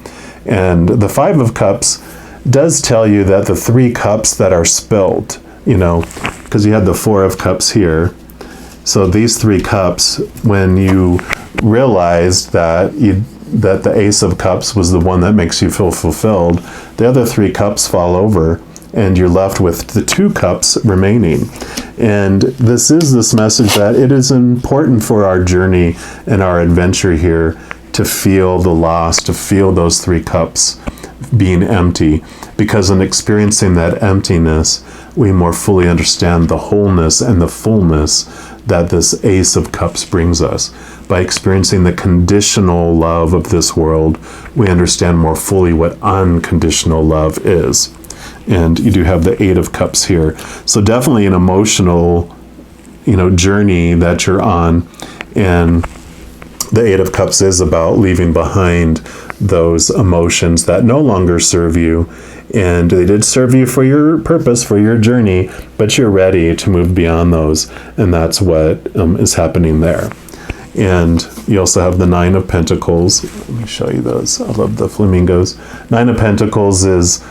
And the Five of Cups does tell you that the three cups that are spilt, because you had the Four of Cups here. So these three cups, when you realized that the Ace of Cups was the one that makes you feel fulfilled, the other three cups fall over and you're left with the two cups remaining. And this is this message that it is important for our journey and our adventure here to feel the loss, to feel those three cups being empty, because in experiencing that emptiness, we more fully understand the wholeness and the fullness that this Ace of Cups brings us. By experiencing the conditional love of this world, we understand more fully what unconditional love is. And you do have the Eight of Cups here. So definitely an emotional, journey that you're on. And the Eight of Cups is about leaving behind those emotions that no longer serve you. And they did serve you for your purpose, for your journey, but you're ready to move beyond those. And that's what is happening there. And you also have the Nine of Pentacles. Let me show you those. I love the flamingos. Nine of Pentacles is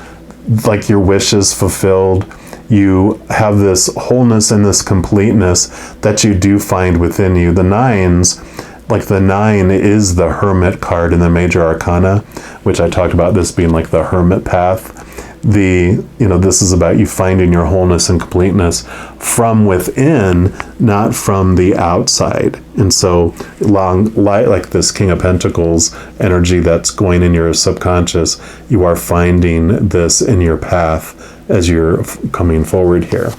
like your wishes fulfilled. You have this wholeness and this completeness that you do find within you. The nines, like the nine is the Hermit card in the Major Arcana, which I talked about this being like the Hermit path. This is about you finding your wholeness and completeness from within, not from the outside. And so like this King of Pentacles energy that's going in your subconscious, you are finding this in your path as you're coming forward here.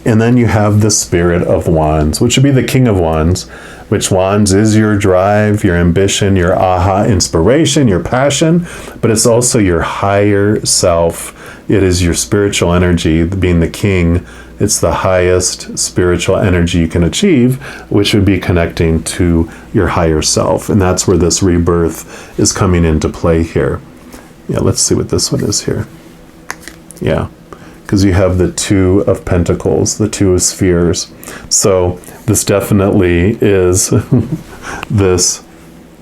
And then you have the Spirit of Wands, which would be the King of Wands, which Wands is your drive, your ambition, your aha inspiration, your passion, but it's also your higher self. It is your spiritual energy, being the king. It's the highest spiritual energy you can achieve, which would be connecting to your higher self. And that's where this rebirth is coming into play here. Yeah, let's see what this one is here. Yeah, because you have the Two of Pentacles, the Two of Spheres. So this definitely is this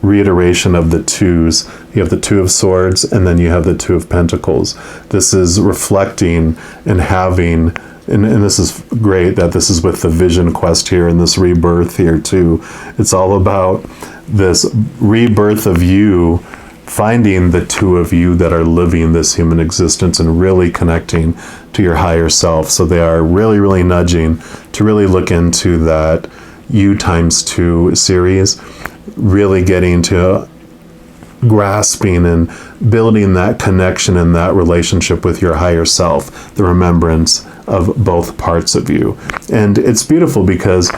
reiteration of the twos. You have the Two of Swords, and then you have the Two of Pentacles. This is reflecting and having, and this is great that this is with the vision quest here and this rebirth here too. It's all about this rebirth of you, finding the two of you that are living this human existence and really connecting to your higher self. So they are really, really nudging to really look into that You times 2 series, really getting to grasping and building that connection and that relationship with your higher self, the remembrance of both parts of you. And it's beautiful because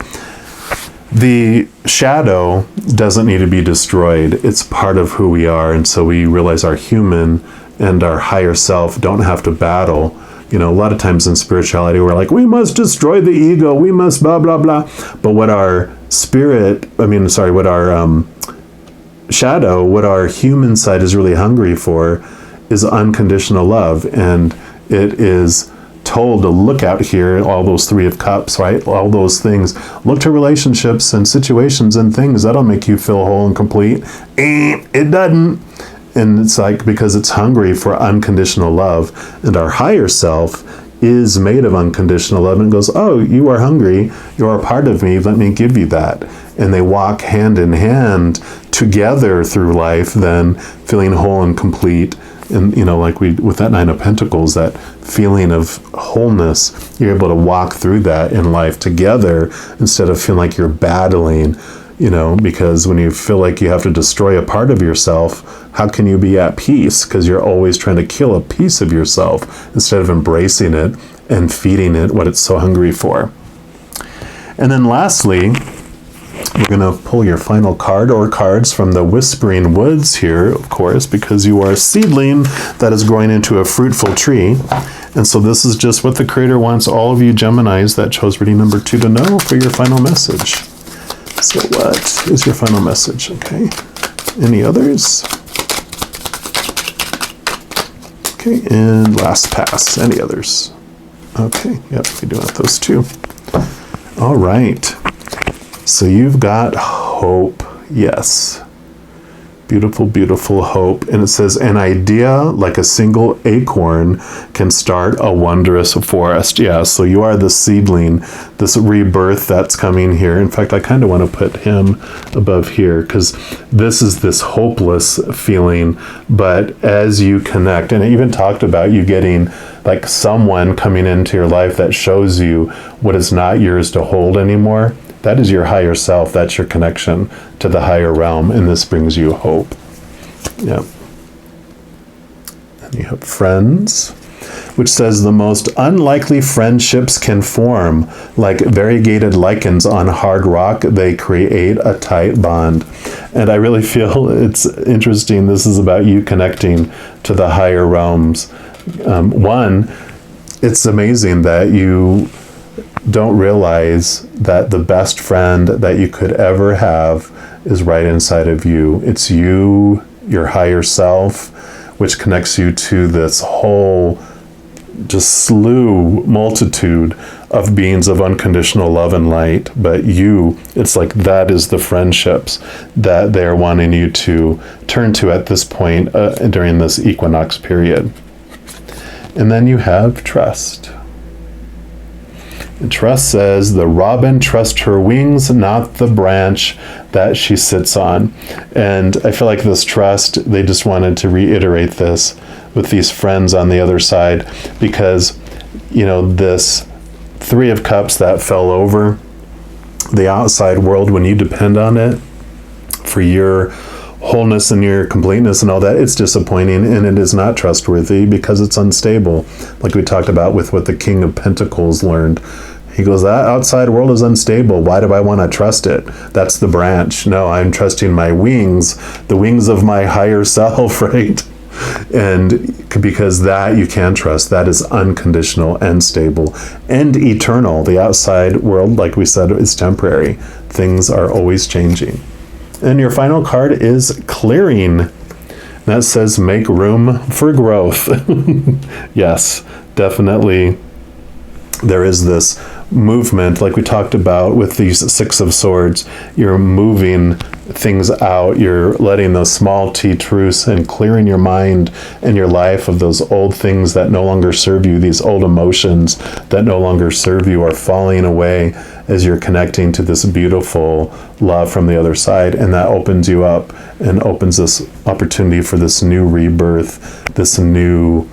the shadow doesn't need to be destroyed. It's part of who we are. And so we realize our human and our higher self don't have to battle. A lot of times in spirituality, we're like, we must destroy the ego. We must blah, blah, blah. But what our what our shadow, what our human side is really hungry for is unconditional love. And it is told to look out here, all those Three of Cups, right? All those things. Look to relationships and situations and things that'll make you feel whole and complete. It doesn't. And it's like, because it's hungry for unconditional love, and our higher self is made of unconditional love, and goes, oh, you are hungry, you are a part of me, let me give you that. And they walk hand in hand together through life, then feeling whole and complete. And like with that Nine of Pentacles, that feeling of wholeness, you're able to walk through that in life together instead of feeling like you're battling. Because when you feel like you have to destroy a part of yourself, how can you be at peace? Because you're always trying to kill a piece of yourself instead of embracing it and feeding it what it's so hungry for. And then lastly, we're going to pull your final card or cards from the Whispering Woods here, of course, because you are a seedling that is growing into a fruitful tree. And so this is just what the Creator wants all of you Geminis that chose reading number 2 to know for your final message. So what is your final message? Okay. Any others? Okay, and last pass. Any others? Okay, yep, we're doing those two. All right. So you've got hope. Yes. Beautiful, beautiful hope. And it says, an idea like a single acorn can start a wondrous forest. Yeah, so you are the seedling, this rebirth that's coming here. In fact, I kind of want to put him above here because this is this hopeless feeling. But as you connect, and I even talked about you getting like someone coming into your life that shows you what is not yours to hold anymore. That is your higher self. That's your connection to the higher realm, and this brings you hope. Yep. And you have friends, which says the most unlikely friendships can form. Like variegated lichens on hard rock, they create a tight bond. And I really feel it's interesting. This is about you connecting to the higher realms. One, it's amazing that you don't realize that the best friend that you could ever have is right inside of you. It's you, your higher self, which connects you to this whole just multitude of beings of unconditional love and light. But you, it's like that is the friendships that they're wanting you to turn to at this point during this equinox period. And then you have trust. And trust says, the robin trusts her wings, not the branch that she sits on. And I feel like this trust, they just wanted to reiterate this with these friends on the other side, because, you know, this Three of Cups that fell over, the outside world, when you depend on it for your wholeness and your completeness and all that, it's disappointing and it is not trustworthy because it's unstable. Like we talked about with what the King of Pentacles learned. He goes, that outside world is unstable. Why do I want to trust it? That's the branch. No, I'm trusting my wings, the wings of my higher self, right? And because that you can trust, that is unconditional and stable and eternal. The outside world, like we said, is temporary. Things are always changing. And your final card is clearing. That says make room for growth. Yes, definitely. There is this movement, like we talked about with these Six of Swords. You're moving things out. You're letting those small t truths and clearing your mind and your life of those old things that no longer serve you. These old emotions that no longer serve you are falling away as you're connecting to this beautiful love from the other side. And that opens you up and opens this opportunity for this new rebirth, this new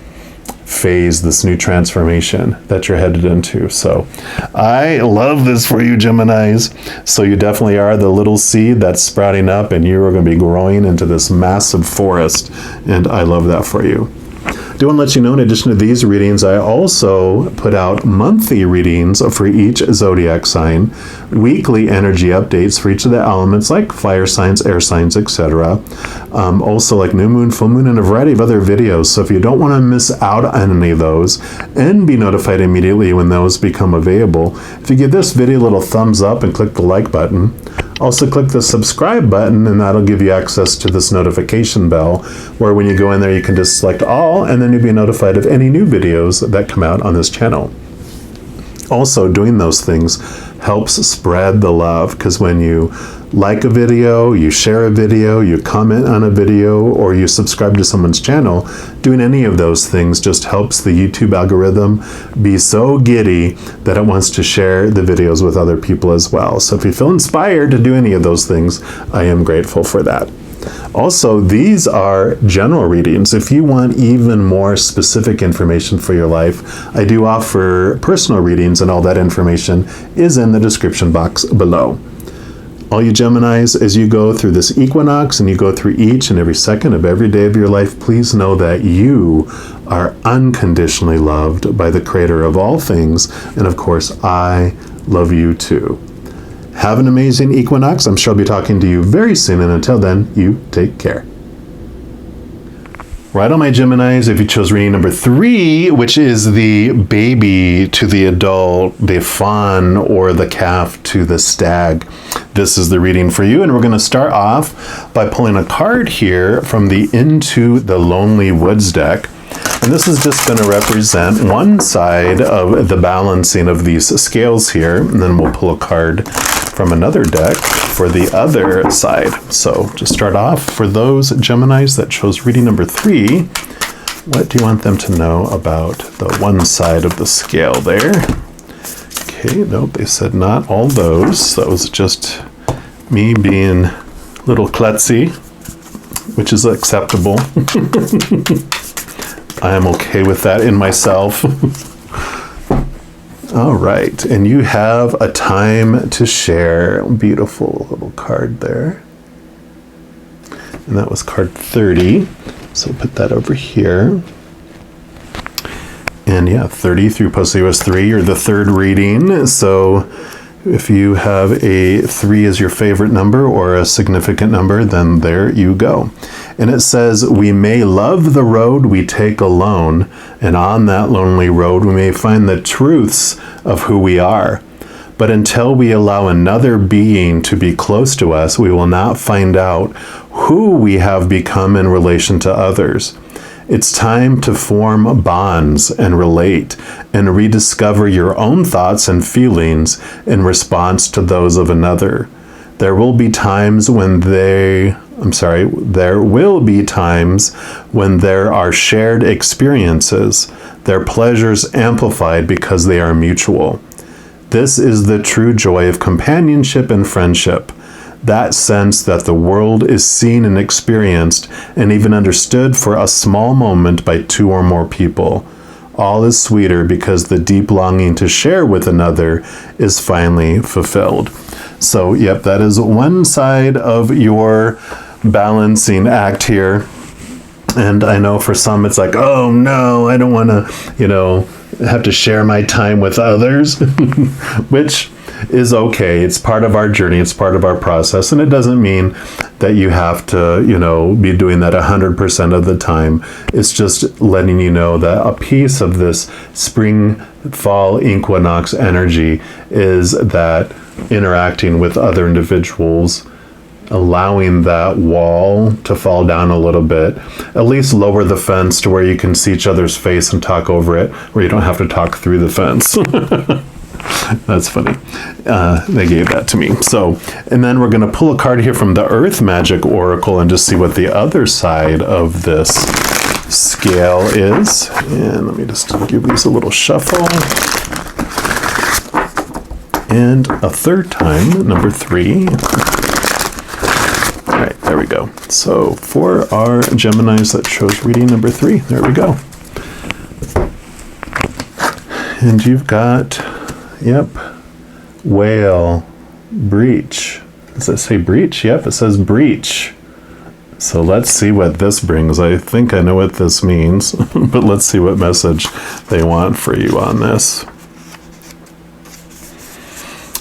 phase, this new transformation that you're headed into. So I love this for you, Geminis. So you definitely are the little seed that's sprouting up and you are going to be growing into this massive forest. And I love that for you. I do want to let you know, in addition to these readings, I also put out monthly readings for each zodiac sign, weekly energy updates for each of the elements like fire signs, air signs, etc. Also like new moon, full moon, and a variety of other videos. So if you don't want to miss out on any of those and be notified immediately when those become available, if you give this video a little thumbs up and click the like button, also click the subscribe button, and that'll give you access to this notification bell, where when you go in there, you can just select all, and then you'll be notified of any new videos that come out on this channel. Also, doing those things helps spread the love, because when you like a video, you share a video, you comment on a video, or you subscribe to someone's channel, doing any of those things just helps the YouTube algorithm be so giddy that it wants to share the videos with other people as well. So if you feel inspired to do any of those things, I am grateful for that. Also, these are general readings. If you want even more specific information for your life, I do offer personal readings, and all that information is in the description box below. All you Geminis, as you go through this equinox and you go through each and every second of every day of your life, please know that you are unconditionally loved by the Creator of all things. And of course, I love you too. Have an amazing equinox. I'm sure I'll be talking to you very soon. And until then, you take care. Right on, my Geminis. If you chose reading number 3, which is the baby to the adult, the fawn or the calf to the stag, this is the reading for you. And we're going to start off by pulling a card here from the Into the Lonely Woods deck. And this is just going to represent one side of the balancing of these scales here. And then we'll pull a card from another deck for the other side. So to start off, for those Geminis that chose reading number 3, what do you want them to know about the one side of the scale there? Okay, nope, they said not all those. That was just me being a little klutzy, which is acceptable. I am okay with that in myself. All right, and you have a time to share. Beautiful little card there. And that was card 30. So put that over here. And yeah, 30 through Poseidon 3, you're the third reading. So if you have a 3 as your favorite number or a significant number, then there you go. And it says, we may love the road we take alone, and on that lonely road we may find the truths of who we are. But until we allow another being to be close to us, we will not find out who we have become in relation to others. It's time to form bonds and relate and rediscover your own thoughts and feelings in response to those of another. There will be times when there will be times when there are shared experiences, their pleasures amplified because they are mutual. This is the true joy of companionship and friendship. That sense that the world is seen and experienced and even understood for a small moment by 2 or more people. All is sweeter because the deep longing to share with another is finally fulfilled. So, yep, that is one side of your balancing act here. And I know for some it's like, oh no, I don't want to, have to share my time with others, which is okay. It's part of our journey. It's part of our process. And it doesn't mean that you have to, be doing that 100% of the time. It's just letting you know that a piece of this spring, fall equinox energy is that interacting with other individuals, allowing that wall to fall down a little bit, at least lower the fence to where you can see each other's face and talk over it, where you don't have to talk through the fence. That's funny. They gave that to me. So, and then we're going to pull a card here from the Earth Magic Oracle and just see what the other side of this scale is. And let me just give these a little shuffle. And a third time, number 3. All right, there we go. So for our Geminis that chose reading number 3, there we go. And you've got, whale, breach. Does it say breach? Yep, it says breach. So let's see what this brings. I think I know what this means, but let's see what message they want for you on this.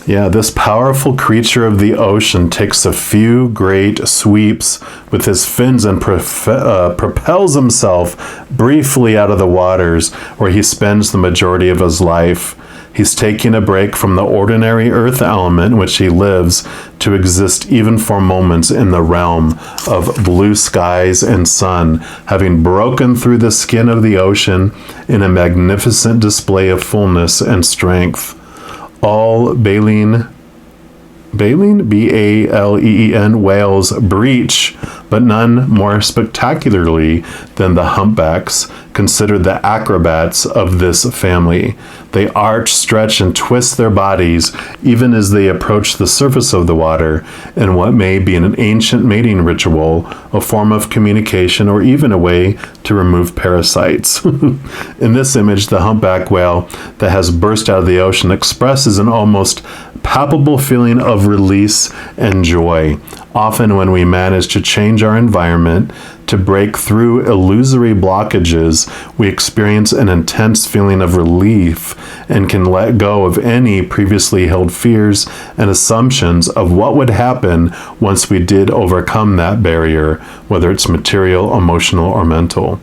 Yeah, this powerful creature of the ocean takes a few great sweeps with his fins and propels himself briefly out of the waters where he spends the majority of his life. He's taking a break from the ordinary earth element in which he lives to exist even for moments in the realm of blue skies and sun, having broken through the skin of the ocean in a magnificent display of fullness and strength. All baleen, B-A-L-E-E-N, whales breach, but none more spectacularly than the humpbacks, considered the acrobats of this family. They arch, stretch, and twist their bodies even as they approach the surface of the water in what may be an ancient mating ritual, a form of communication, or even a way to remove parasites. In this image, the humpback whale that has burst out of the ocean expresses an almost palpable feeling of release and joy. Often when we manage to change our environment, to break through illusory blockages, we experience an intense feeling of relief and can let go of any previously held fears and assumptions of what would happen once we did overcome that barrier, whether it's material, emotional, or mental.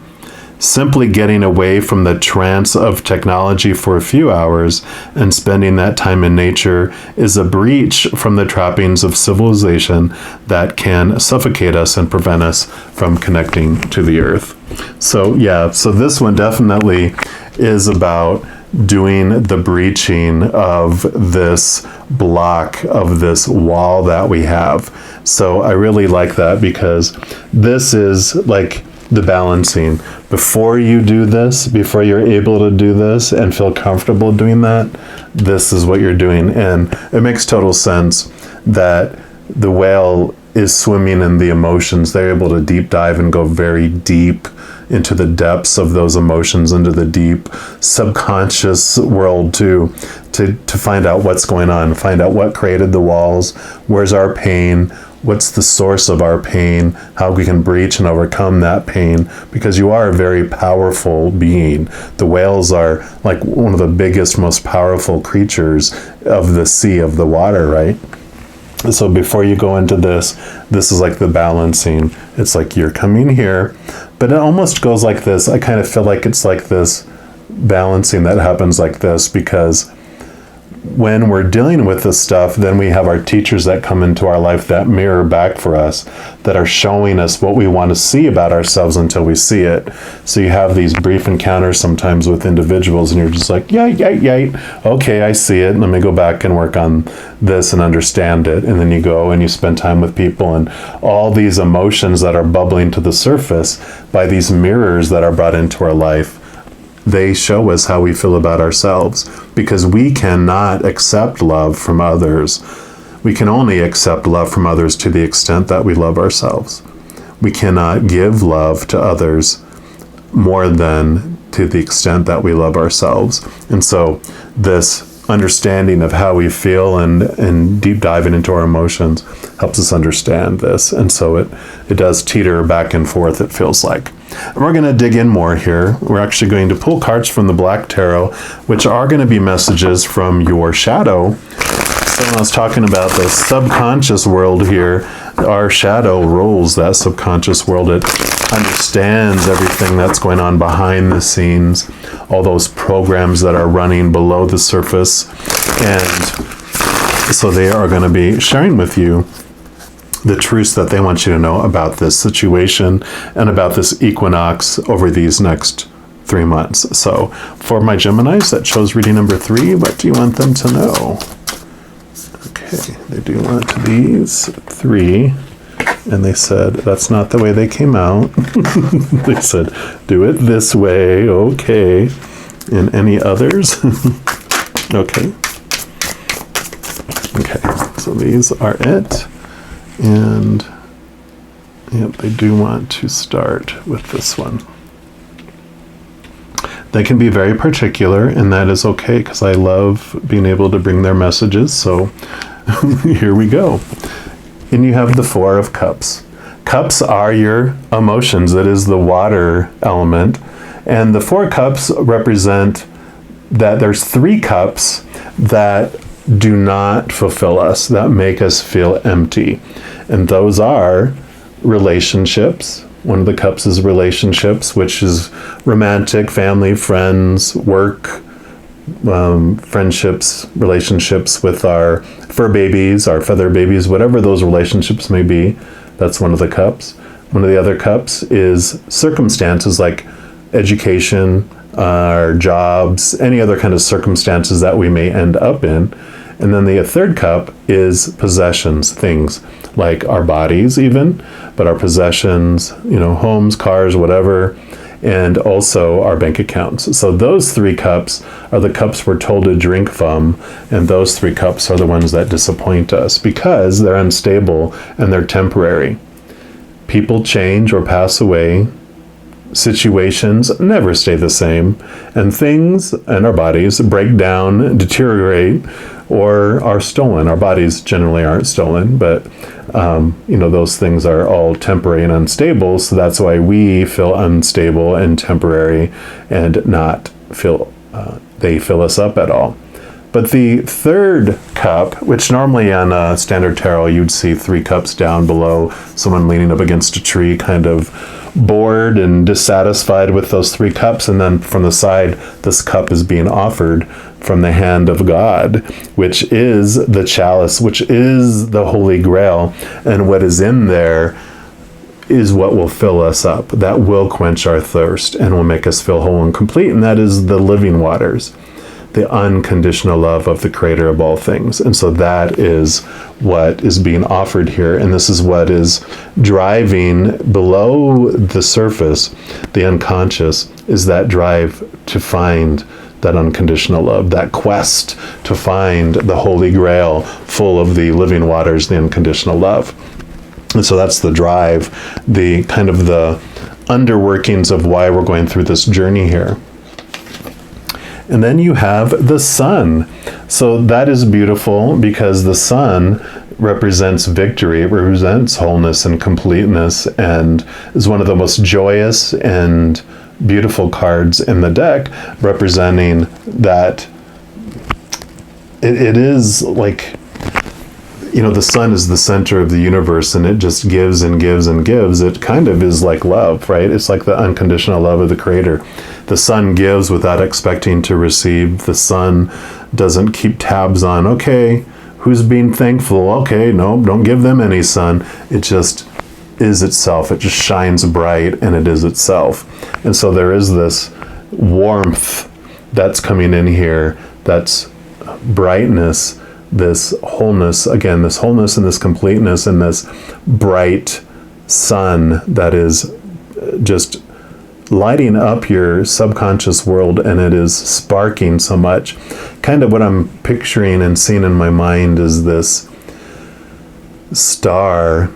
Simply getting away from the trance of technology for a few hours and spending that time in nature is a breach from the trappings of civilization that can suffocate us and prevent us from connecting to the earth. So this one definitely is about doing the breaching of this block, of this wall that we have. So I really like that, because this is like the balancing. Before you do this, before you're able to do this and feel comfortable doing that, this is what you're doing. And it makes total sense that the whale is swimming in the emotions. They're able to deep dive and go very deep into the depths of those emotions, into the deep subconscious world to find out what's going on, find out what created the walls, where's our pain, what's the source of our pain, how we can breach and overcome that pain, because you are a very powerful being. The whales are like one of the biggest, most powerful creatures of the sea, of the water, right? So before you go into this is like the balancing. It's like you're coming here, but it almost goes like this. I kind of feel like it's like this balancing that happens like this, because when we're dealing with this stuff, then we have our teachers that come into our life that mirror back for us, that are showing us what we want to see about ourselves until we see it. So you have these brief encounters sometimes with individuals, and you're just like, okay, I see it. Let me go back and work on this and understand it. And then you go and you spend time with people, and all these emotions that are bubbling to the surface by these mirrors that are brought into our life, they show us how we feel about ourselves, because we cannot accept love from others. We can only accept love from others to the extent that we love ourselves. We cannot give love to others more than to the extent that we love ourselves. And so this understanding of how we feel and deep diving into our emotions helps us understand this. And so it does teeter back and forth, it feels like. And we're going to dig in more here. We're actually going to pull cards from the Black Tarot, which are going to be messages from your shadow. So when I was talking about the subconscious world here, our shadow rules that subconscious world. It understands everything that's going on behind the scenes, all those programs that are running below the surface. And so they are going to be sharing with you the truths that they want you to know about this situation and about this equinox over these next 3 months. So for my Geminis that chose reading number 3, what do you want them to know? Okay, they do want these 3. And they said, that's not the way they came out. They said, do it this way. Okay. And any others? Okay. Okay, so these are it. And yep, they do want to start with this one. They can be very particular, and that is okay, because I love being able to bring their messages. So here we go. And you have the 4 of Cups. Cups are your emotions. That is the water element. And the 4 cups represent that there's 3 cups that do not fulfill us, that make us feel empty. And those are relationships. One of the cups is relationships, which is romantic, family, friends, work, friendships, relationships with our fur babies, our feather babies, whatever those relationships may be. That's one of the cups. One of the other cups is circumstances like education, our jobs, any other kind of circumstances that we may end up in. And then the 3rd cup is possessions, things like our bodies even, but our possessions, homes, cars, whatever, and also our bank accounts. So those 3 cups are the cups we're told to drink from, and those 3 cups are the ones that disappoint us because they're unstable and they're temporary. People change or pass away. Situations never stay the same, and things and our bodies break down, deteriorate or are stolen. Our bodies generally aren't stolen, but those things are all temporary and unstable. So that's why we feel unstable and temporary and not feel they fill us up at all. But the third cup, which normally on a standard tarot, you'd see 3 cups down below, someone leaning up against a tree, kind of bored and dissatisfied with those 3 cups. And then from the side, this cup is being offered from the hand of God, which is the chalice, which is the Holy Grail. And what is in there is what will fill us up. That will quench our thirst and will make us feel whole and complete. And that is the living waters, the unconditional love of the creator of all things. And so that is what is being offered here. And this is what is driving below the surface, the unconscious, is that drive to find that unconditional love, that quest to find the Holy Grail full of the living waters, the unconditional love. And so that's the drive, the kind of the underworkings of why we're going through this journey here. And then you have the sun. So that is beautiful because the sun represents victory, it represents wholeness and completeness, and is one of the most joyous and beautiful cards in the deck, representing that it is like, the sun is the center of the universe, and it just gives and gives and gives. It kind of is like love, right? It's like the unconditional love of the creator. The sun gives without expecting to receive. The sun doesn't keep tabs on, okay, who's being thankful? Okay, no, don't give them any sun. It just is itself. It just shines bright, and it is itself. And so there is this warmth that's coming in here, that's brightness, this wholeness, again, this wholeness and this completeness and this bright sun that is just lighting up your subconscious world, and it is sparking so much. Kind of what I'm picturing and seeing in my mind is this star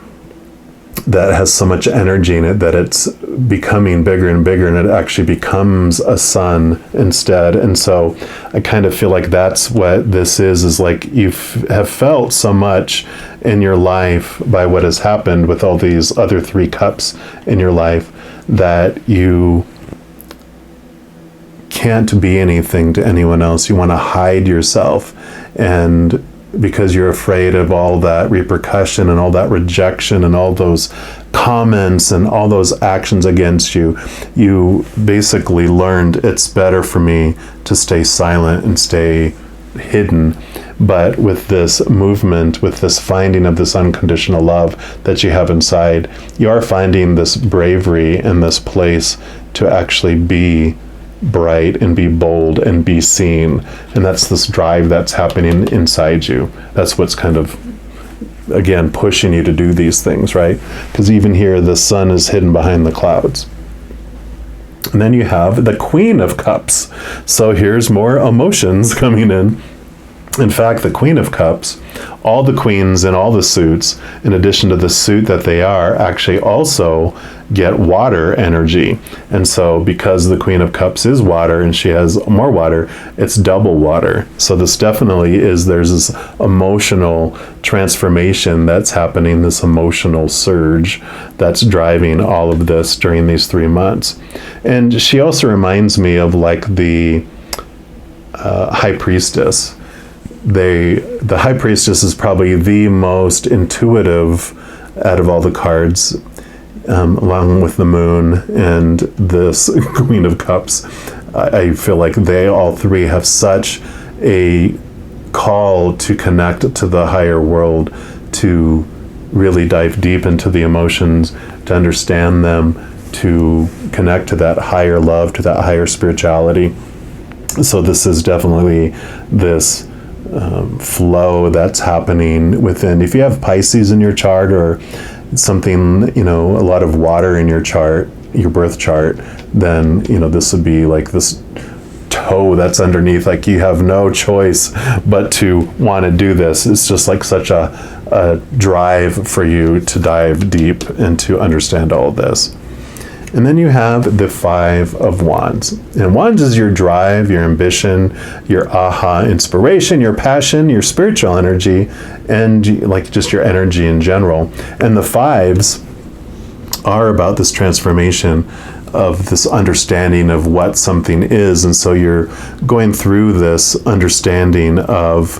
that has so much energy in it that it's becoming bigger and bigger, and it actually becomes a sun instead. And so I kind of feel like that's what this is like you have felt so much in your life by what has happened with all these other 3 cups in your life, that you can't be anything to anyone else. You want to hide yourself, and because you're afraid of all that repercussion and all that rejection and all those comments and all those actions against you, you basically learned it's better for me to stay silent and stay hidden. But with this movement, with this finding of this unconditional love that you have inside, you are finding this bravery and this place to actually be bright and be bold and be seen. And that's this drive that's happening inside you. That's what's kind of, again, pushing you to do these things, right? Because even here, the sun is hidden behind the clouds. And then you have the Queen of Cups. So here's more emotions coming in. In fact, the Queen of Cups, all the queens in all the suits, in addition to the suit that they are, actually also get water energy. And so because the Queen of Cups is water and she has more water, it's double water. So this definitely is, there's this emotional transformation that's happening, this emotional surge that's driving all of this during these 3 months. And she also reminds me of like the High Priestess. The High Priestess is probably the most intuitive out of all the cards, along with the Moon and this Queen of Cups. I feel like they all 3 have such a call to connect to the higher world, to really dive deep into the emotions, to understand them, to connect to that higher love, to that higher spirituality. So this is definitely this flow that's happening within. If you have Pisces in your chart or something, a lot of water in your chart, your birth chart, then, this would be like this toe that's underneath, like you have no choice but to want to do this. It's just like such a drive for you to dive deep and to understand all of this. And then you have the Five of Wands. And Wands is your drive, your ambition, your aha inspiration, your passion, your spiritual energy, and like just your energy in general. And the fives are about this transformation of this understanding of what something is. And so you're going through this understanding of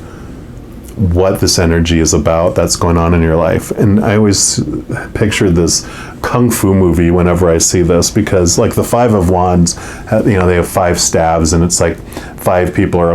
what this energy is about that's going on in your life. And I always picture this kung fu movie whenever I see this, because like the Five of Wands, they have 5 stabs, and it's like 5 people are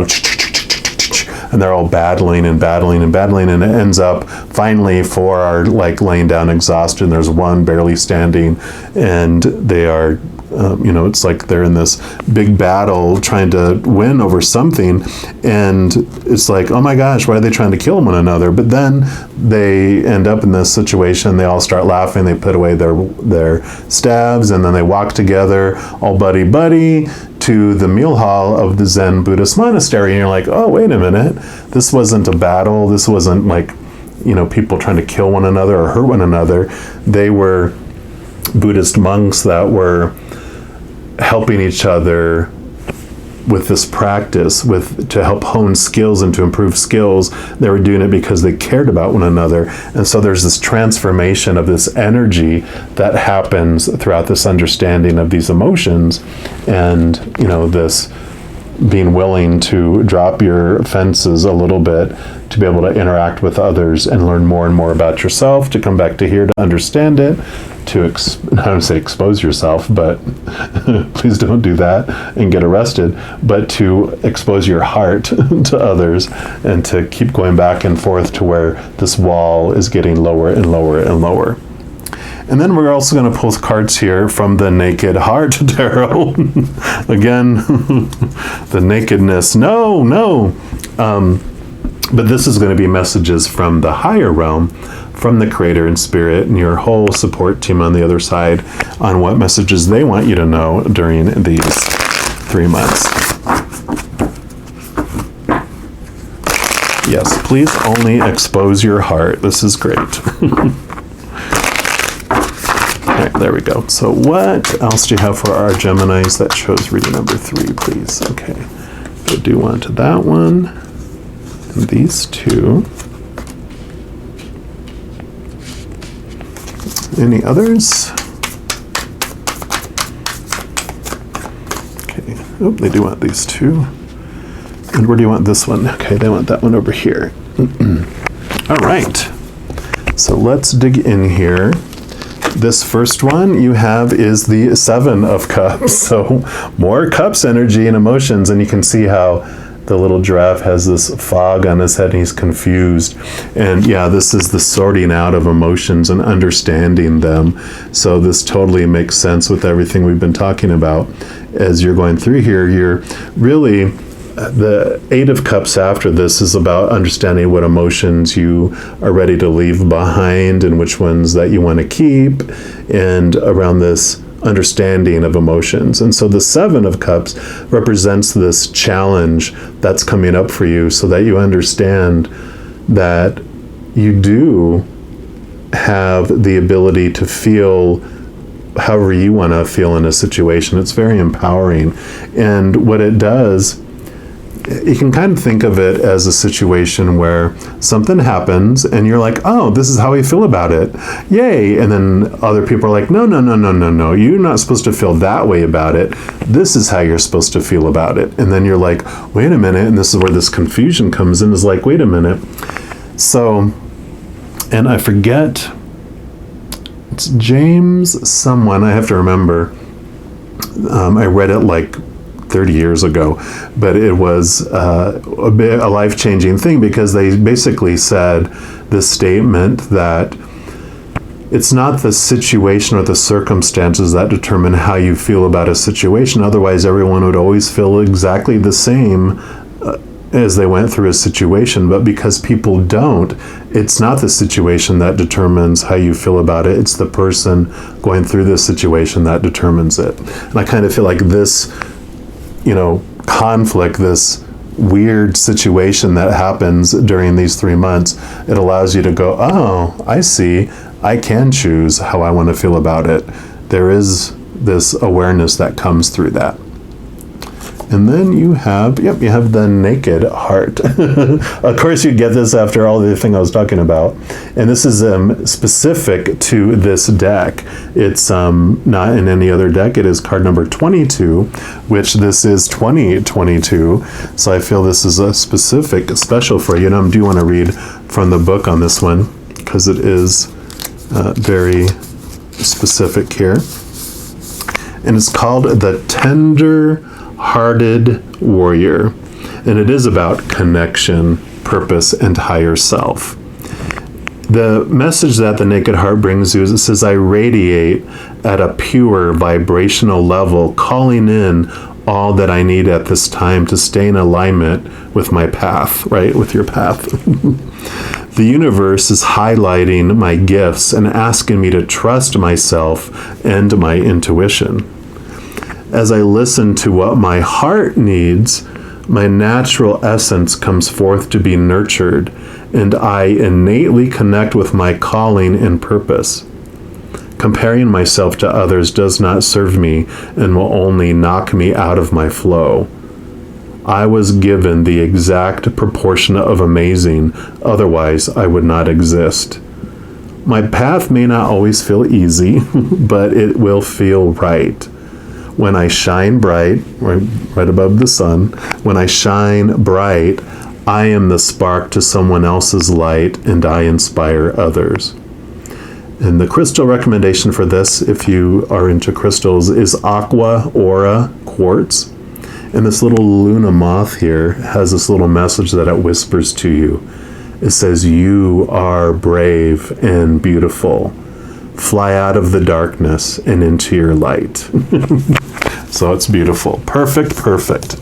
and they're all battling, and it ends up finally 4 are like laying down exhausted, and there's 1 barely standing, and they are it's like they're in this big battle trying to win over something, and it's like, oh my gosh, why are they trying to kill one another? But then they end up in this situation, they all start laughing, they put away their stabs, and then they walk together all buddy to the meal hall of the Zen Buddhist monastery, and you're like, oh, wait a minute, this wasn't a battle, this wasn't like people trying to kill one another or hurt one another. They were Buddhist monks that were helping each other with this practice, to help hone skills and to improve skills. They were doing it because they cared about one another. And so there's this transformation of this energy that happens throughout this understanding of these emotions, and this being willing to drop your fences a little bit to be able to interact with others and learn more and more about yourself, to come back to here to understand it, to I don't say expose yourself, but please don't do that and get arrested, but to expose your heart to others, and to keep going back and forth to where this wall is getting lower and lower and lower. And then we're also going to pull cards here from the Naked Heart Tarot. Again, the nakedness. No. But this is going to be messages from the higher realm, from the Creator and Spirit, and your whole support team on the other side, on what messages they want you to know during these 3 months. Yes, please only expose your heart. This is great. All right, there we go. So what else do you have for our Geminis that shows reading number 3, please? Okay, we'll do one to that one, and these 2. Any others? Okay, oh, they do want these 2. And where do you want this one? Okay, they want that one over here. All right, so let's dig in here. This first one you have is the 7 of Cups. So more Cups energy and emotions, and you can see how the little giraffe has this fog on his head and he's confused. And yeah, this is the sorting out of emotions and understanding them. So this totally makes sense with everything we've been talking about. As you're going through here, you're really, the 8 of Cups after this is about understanding what emotions you are ready to leave behind and which ones that you want to keep, and around this understanding of emotions. And so the 7 of Cups represents this challenge that's coming up for you, so that you understand that you do have the ability to feel however you want to feel in a situation. It's very empowering. And what it does, you can kind of think of it as a situation where something happens and you're like, oh, this is how I feel about it. Yay. And then other people are like, no. You're not supposed to feel that way about it. This is how you're supposed to feel about it. And then you're like, wait a minute. And this is where this confusion comes in, is like, wait a minute. So, and I forget, it's James someone, I have to remember. I read it like 30 years ago, but it was a life-changing thing, because they basically said this statement that it's not the situation or the circumstances that determine how you feel about a situation. Otherwise, everyone would always feel exactly the same as they went through a situation. But because people don't, it's not the situation that determines how you feel about it. It's the person going through this situation that determines it. And I kind of feel like this, conflict, this weird situation that happens during these 3 months, it allows you to go, oh, I see, I can choose how I want to feel about it. There is this awareness that comes through that. And then you have the naked heart. Of course, you get this after all the thing I was talking about. And this is specific to this deck. It's not in any other deck. It is card number 22, which this is 2022. So I feel this is a special for you. And I do want to read from the book on this one, because it is very specific here. And it's called The Tender-Hearted Warrior, and it is about connection, purpose, and higher self. The message that the naked heart brings you is, it says, I radiate at a pure vibrational level, calling in all that I need at this time to stay in alignment with my path, right? With your path. The universe is highlighting my gifts and asking me to trust myself and my intuition. As I listen to what my heart needs, my natural essence comes forth to be nurtured, and I innately connect with my calling and purpose. Comparing myself to others does not serve me and will only knock me out of my flow. I was given the exact proportion of amazing, otherwise I would not exist. My path may not always feel easy, but it will feel right. When I shine bright, right above the sun, when I shine bright, I am the spark to someone else's light, and I inspire others. And the crystal recommendation for this, if you are into crystals, is Aqua Aura Quartz. And this little Luna moth here has this little message that it whispers to you. It says, you are brave and beautiful. Fly out of the darkness and into your light. So it's beautiful. Perfect.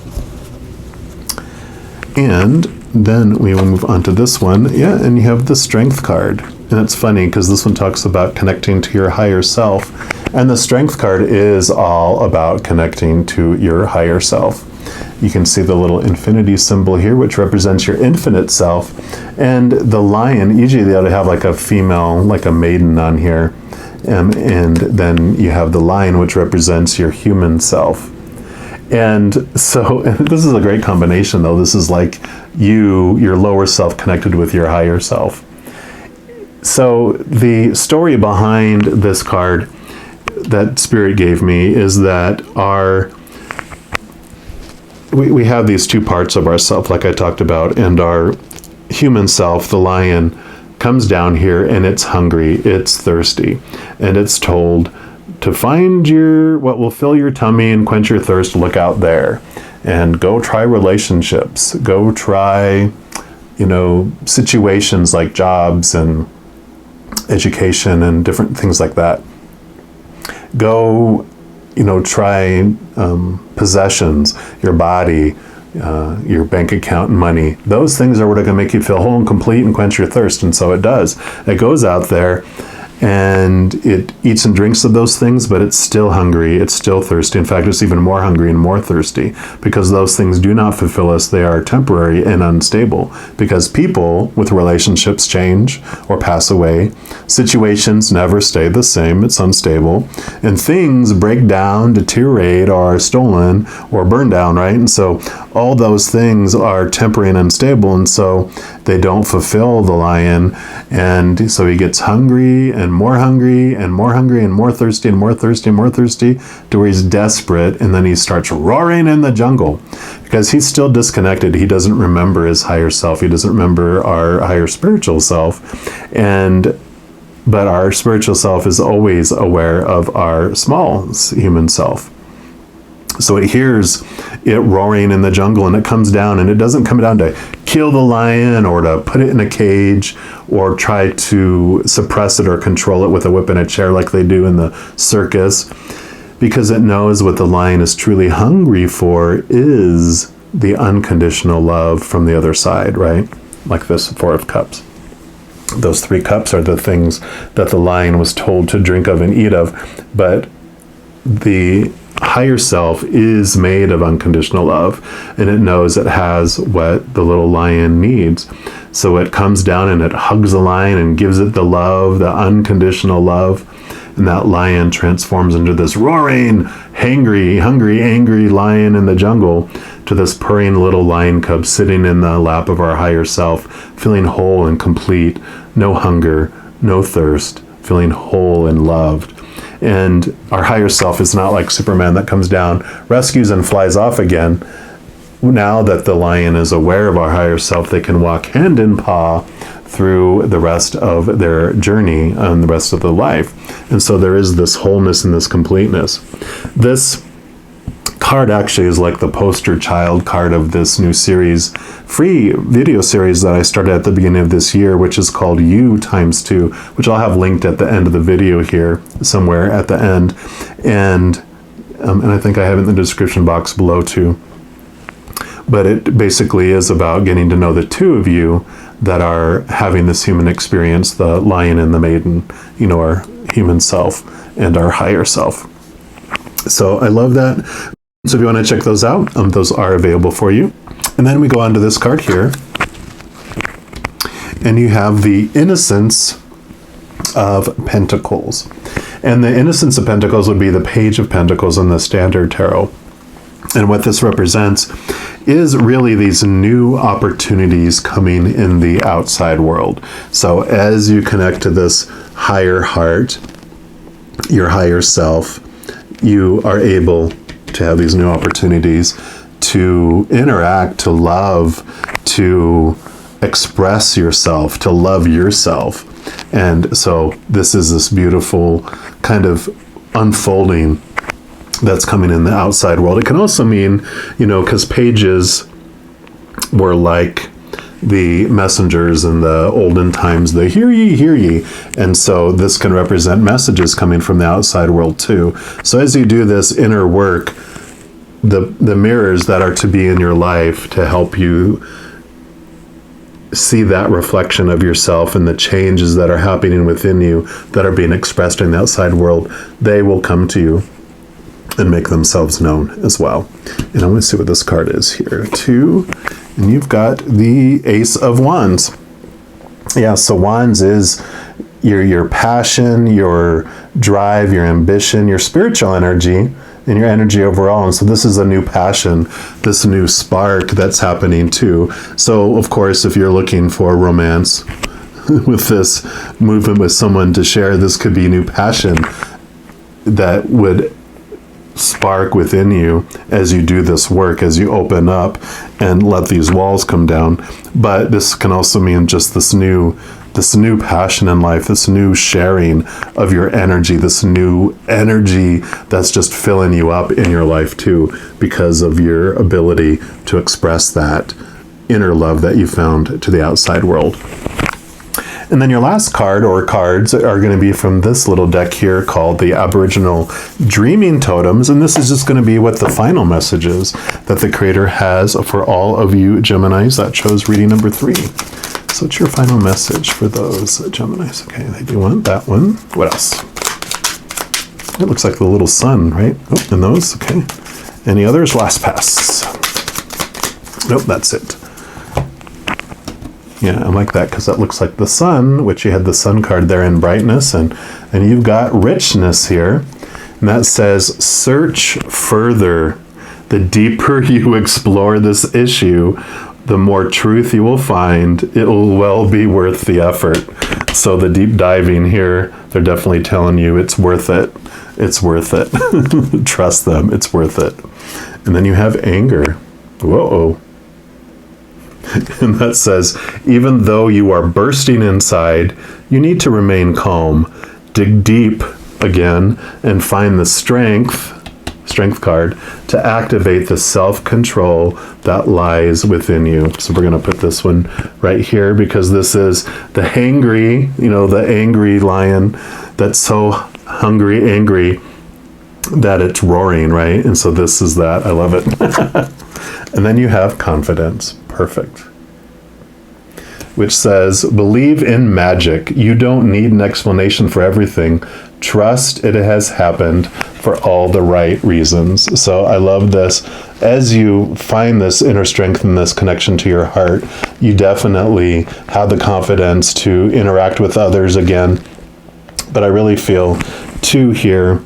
And then we will move on to this one. Yeah, and you have the Strength card. And it's funny because this one talks about connecting to your higher self. And the Strength card is all about connecting to your higher self. You can see the little infinity symbol here, which represents your infinite self. And the lion, usually they ought to have like a female, like a maiden on here. And then you have the lion, which represents your human self. And so and this is a great combination, though. This is like your lower self connected with your higher self. So the story behind this card that Spirit gave me is that we have these two parts of ourself, like I talked about, and our human self, the lion, comes down here and it's hungry, it's thirsty, and it's told to find what will fill your tummy and quench your thirst. Look out there and go try relationships, go try situations like jobs and education and different things like that. Go try possessions, your body, your bank account and money. Those things are what are going to make you feel whole and complete and quench your thirst. And so it does. It goes out there and it eats and drinks of those things, but it's still hungry. It's still thirsty. In fact, it's even more hungry and more thirsty because those things do not fulfill us. They are temporary and unstable because people with relationships change or pass away. Situations never stay the same. It's unstable. And things break down, deteriorate, or are stolen or burned down, right? And so all those things are temporary and unstable. And so they don't fulfill the lion. And so he gets hungry and more hungry and more hungry and more thirsty and more thirsty and more thirsty to where he's desperate. And then he starts roaring in the jungle because he's still disconnected. He doesn't remember his higher self. He doesn't remember our higher spiritual self. But our spiritual self is always aware of our small human self. So it hears it roaring in the jungle and it comes down, and it doesn't come down to kill the lion or to put it in a cage or try to suppress it or control it with a whip and a chair like they do in the circus, because it knows what the lion is truly hungry for is the unconditional love from the other side, right? Like this Four of Cups. Those 3 cups are the things that the lion was told to drink of and eat of, but the higher self is made of unconditional love, and it knows it has what the little lion needs. So it comes down and it hugs the lion and gives it the love, the unconditional love, And that lion transforms into this roaring, hungry, angry lion in the jungle, to this purring little lion cub sitting in the lap of our higher self, feeling whole and complete, no hunger, no thirst, feeling whole and loved. And our higher self is not like Superman that comes down, rescues, and flies off again. Now that the lion is aware of our higher self, they can walk hand in paw through the rest of their journey and the rest of their life. And so there is this wholeness and this completeness. This card actually is like the poster child card of this new series, free video series that I started at the beginning of this year, which is called You ×2, which I'll have linked at the end of the video here, somewhere at the end. And I think I have it in the description box below too. But it basically is about getting to know the two of you that are having this human experience, the lion and the maiden, you know, our human self and our higher self. So I love that. So if you want to check those out, those are available for you. And then we go on to this card here. And you have the Innocence of Pentacles. And the Innocence of Pentacles would be the Page of Pentacles in the Standard Tarot. And what this represents is really these new opportunities coming in the outside world. So as you connect to this higher heart, your higher self, you are able to have these new opportunities to interact, to love, to express yourself, to love yourself. And so this is this beautiful kind of unfolding that's coming in the outside world. It can also mean, you know, because pages were like the messengers in the olden times, the hear ye. And so this can represent messages coming from the outside world too. So as you do this inner work, the mirrors that are to be in your life to help you see that reflection of yourself and the changes that are happening within you that are being expressed in the outside world, they will come to you and make themselves known as well. And I want to see what this card is here too. And you've got the Ace of Wands. Yeah, so Wands is your passion, your drive, your ambition, your spiritual energy, and your energy overall. And so this is a new passion, this new spark that's happening too. So of course, if you're looking for romance with this movement with someone to share, this could be new passion that would spark within you as you do this work, as you open up and let these walls come down. But this can also mean just this new passion in life, this new sharing of your energy, this new energy that's just filling you up in your life too, because of your ability to express that inner love that you found to the outside world. And then your last card or cards are going to be from this little deck here called the Aboriginal Dreaming Totems. And this is just going to be what the final message is that the Creator has for all of you Geminis that chose reading number 3. So what's your final message for those Geminis? Okay, they do want that one. What else? It looks like the little sun, right? Oh, and those, okay. Any others? Last pass. Nope, that's it. Yeah, I like that because that looks like the sun, which you had the sun card there in brightness, and you've got richness here. And that says, search further. The deeper you explore this issue, the more truth you will find. It will well be worth the effort. So the deep diving here, they're definitely telling you it's worth it. It's worth it. Trust them, it's worth it. And then you have anger. Whoa. And that says, even though you are bursting inside, you need to remain calm. Dig deep again and find the strength card, to activate the self-control that lies within you. So we're going to put this one right here because this is the hangry, the angry lion that's so hungry, angry that it's roaring, right? And so this is that. I love it. And then you have confidence. Perfect. Which says, believe in magic. You don't need an explanation for everything. Trust it has happened for all the right reasons. So I love this. As you find this inner strength and this connection to your heart, you definitely have the confidence to interact with others again. But I really feel too here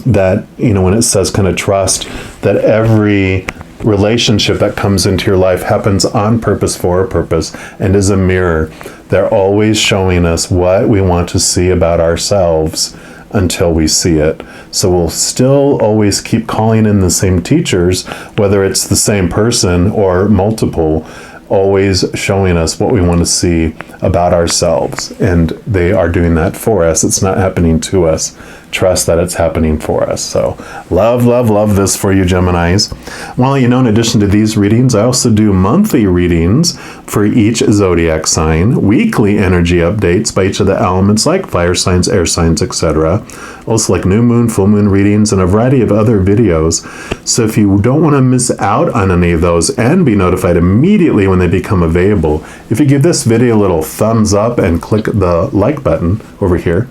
that, when it says kind of trust, that every relationship that comes into your life happens on purpose for a purpose and is a mirror. They're always showing us what we want to see about ourselves until we see it. So we'll still always keep calling in the same teachers, whether it's the same person or multiple, always showing us what we want to see about ourselves. And they are doing that for us. It's not happening to us. Trust that it's happening for us. So love, love, love this for you, Geminis. Well, in addition to these readings, I also do monthly readings for each zodiac sign, weekly energy updates by each of the elements like fire signs, air signs, etc. Also like new moon, full moon readings, and a variety of other videos. So if you don't want to miss out on any of those and be notified immediately when they become available, if you give this video a little thumbs up and click the like button over here,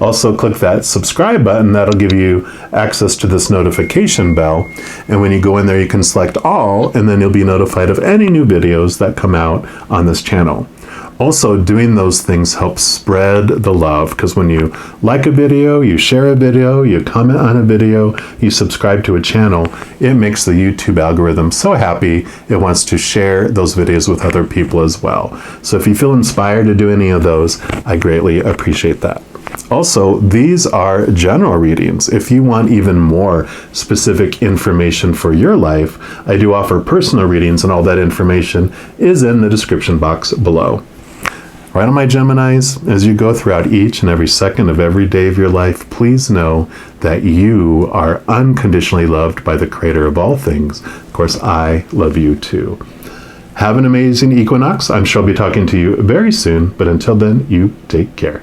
also click that subscribe button, that'll give you access to this notification bell. And when you go in there, you can select all, and then you'll be notified of any new videos that come out on this channel. Also, doing those things helps spread the love, because when you like a video, you share a video, you comment on a video, you subscribe to a channel, it makes the YouTube algorithm so happy it wants to share those videos with other people as well. So if you feel inspired to do any of those, I greatly appreciate that. Also, these are general readings. If you want even more specific information for your life, I do offer personal readings, and all that information is in the description box below. All right, my Geminis, as you go throughout each and every second of every day of your life, please know that you are unconditionally loved by the Creator of all things. Of course, I love you too. Have an amazing equinox. I'm sure I'll be talking to you very soon, but until then, you take care.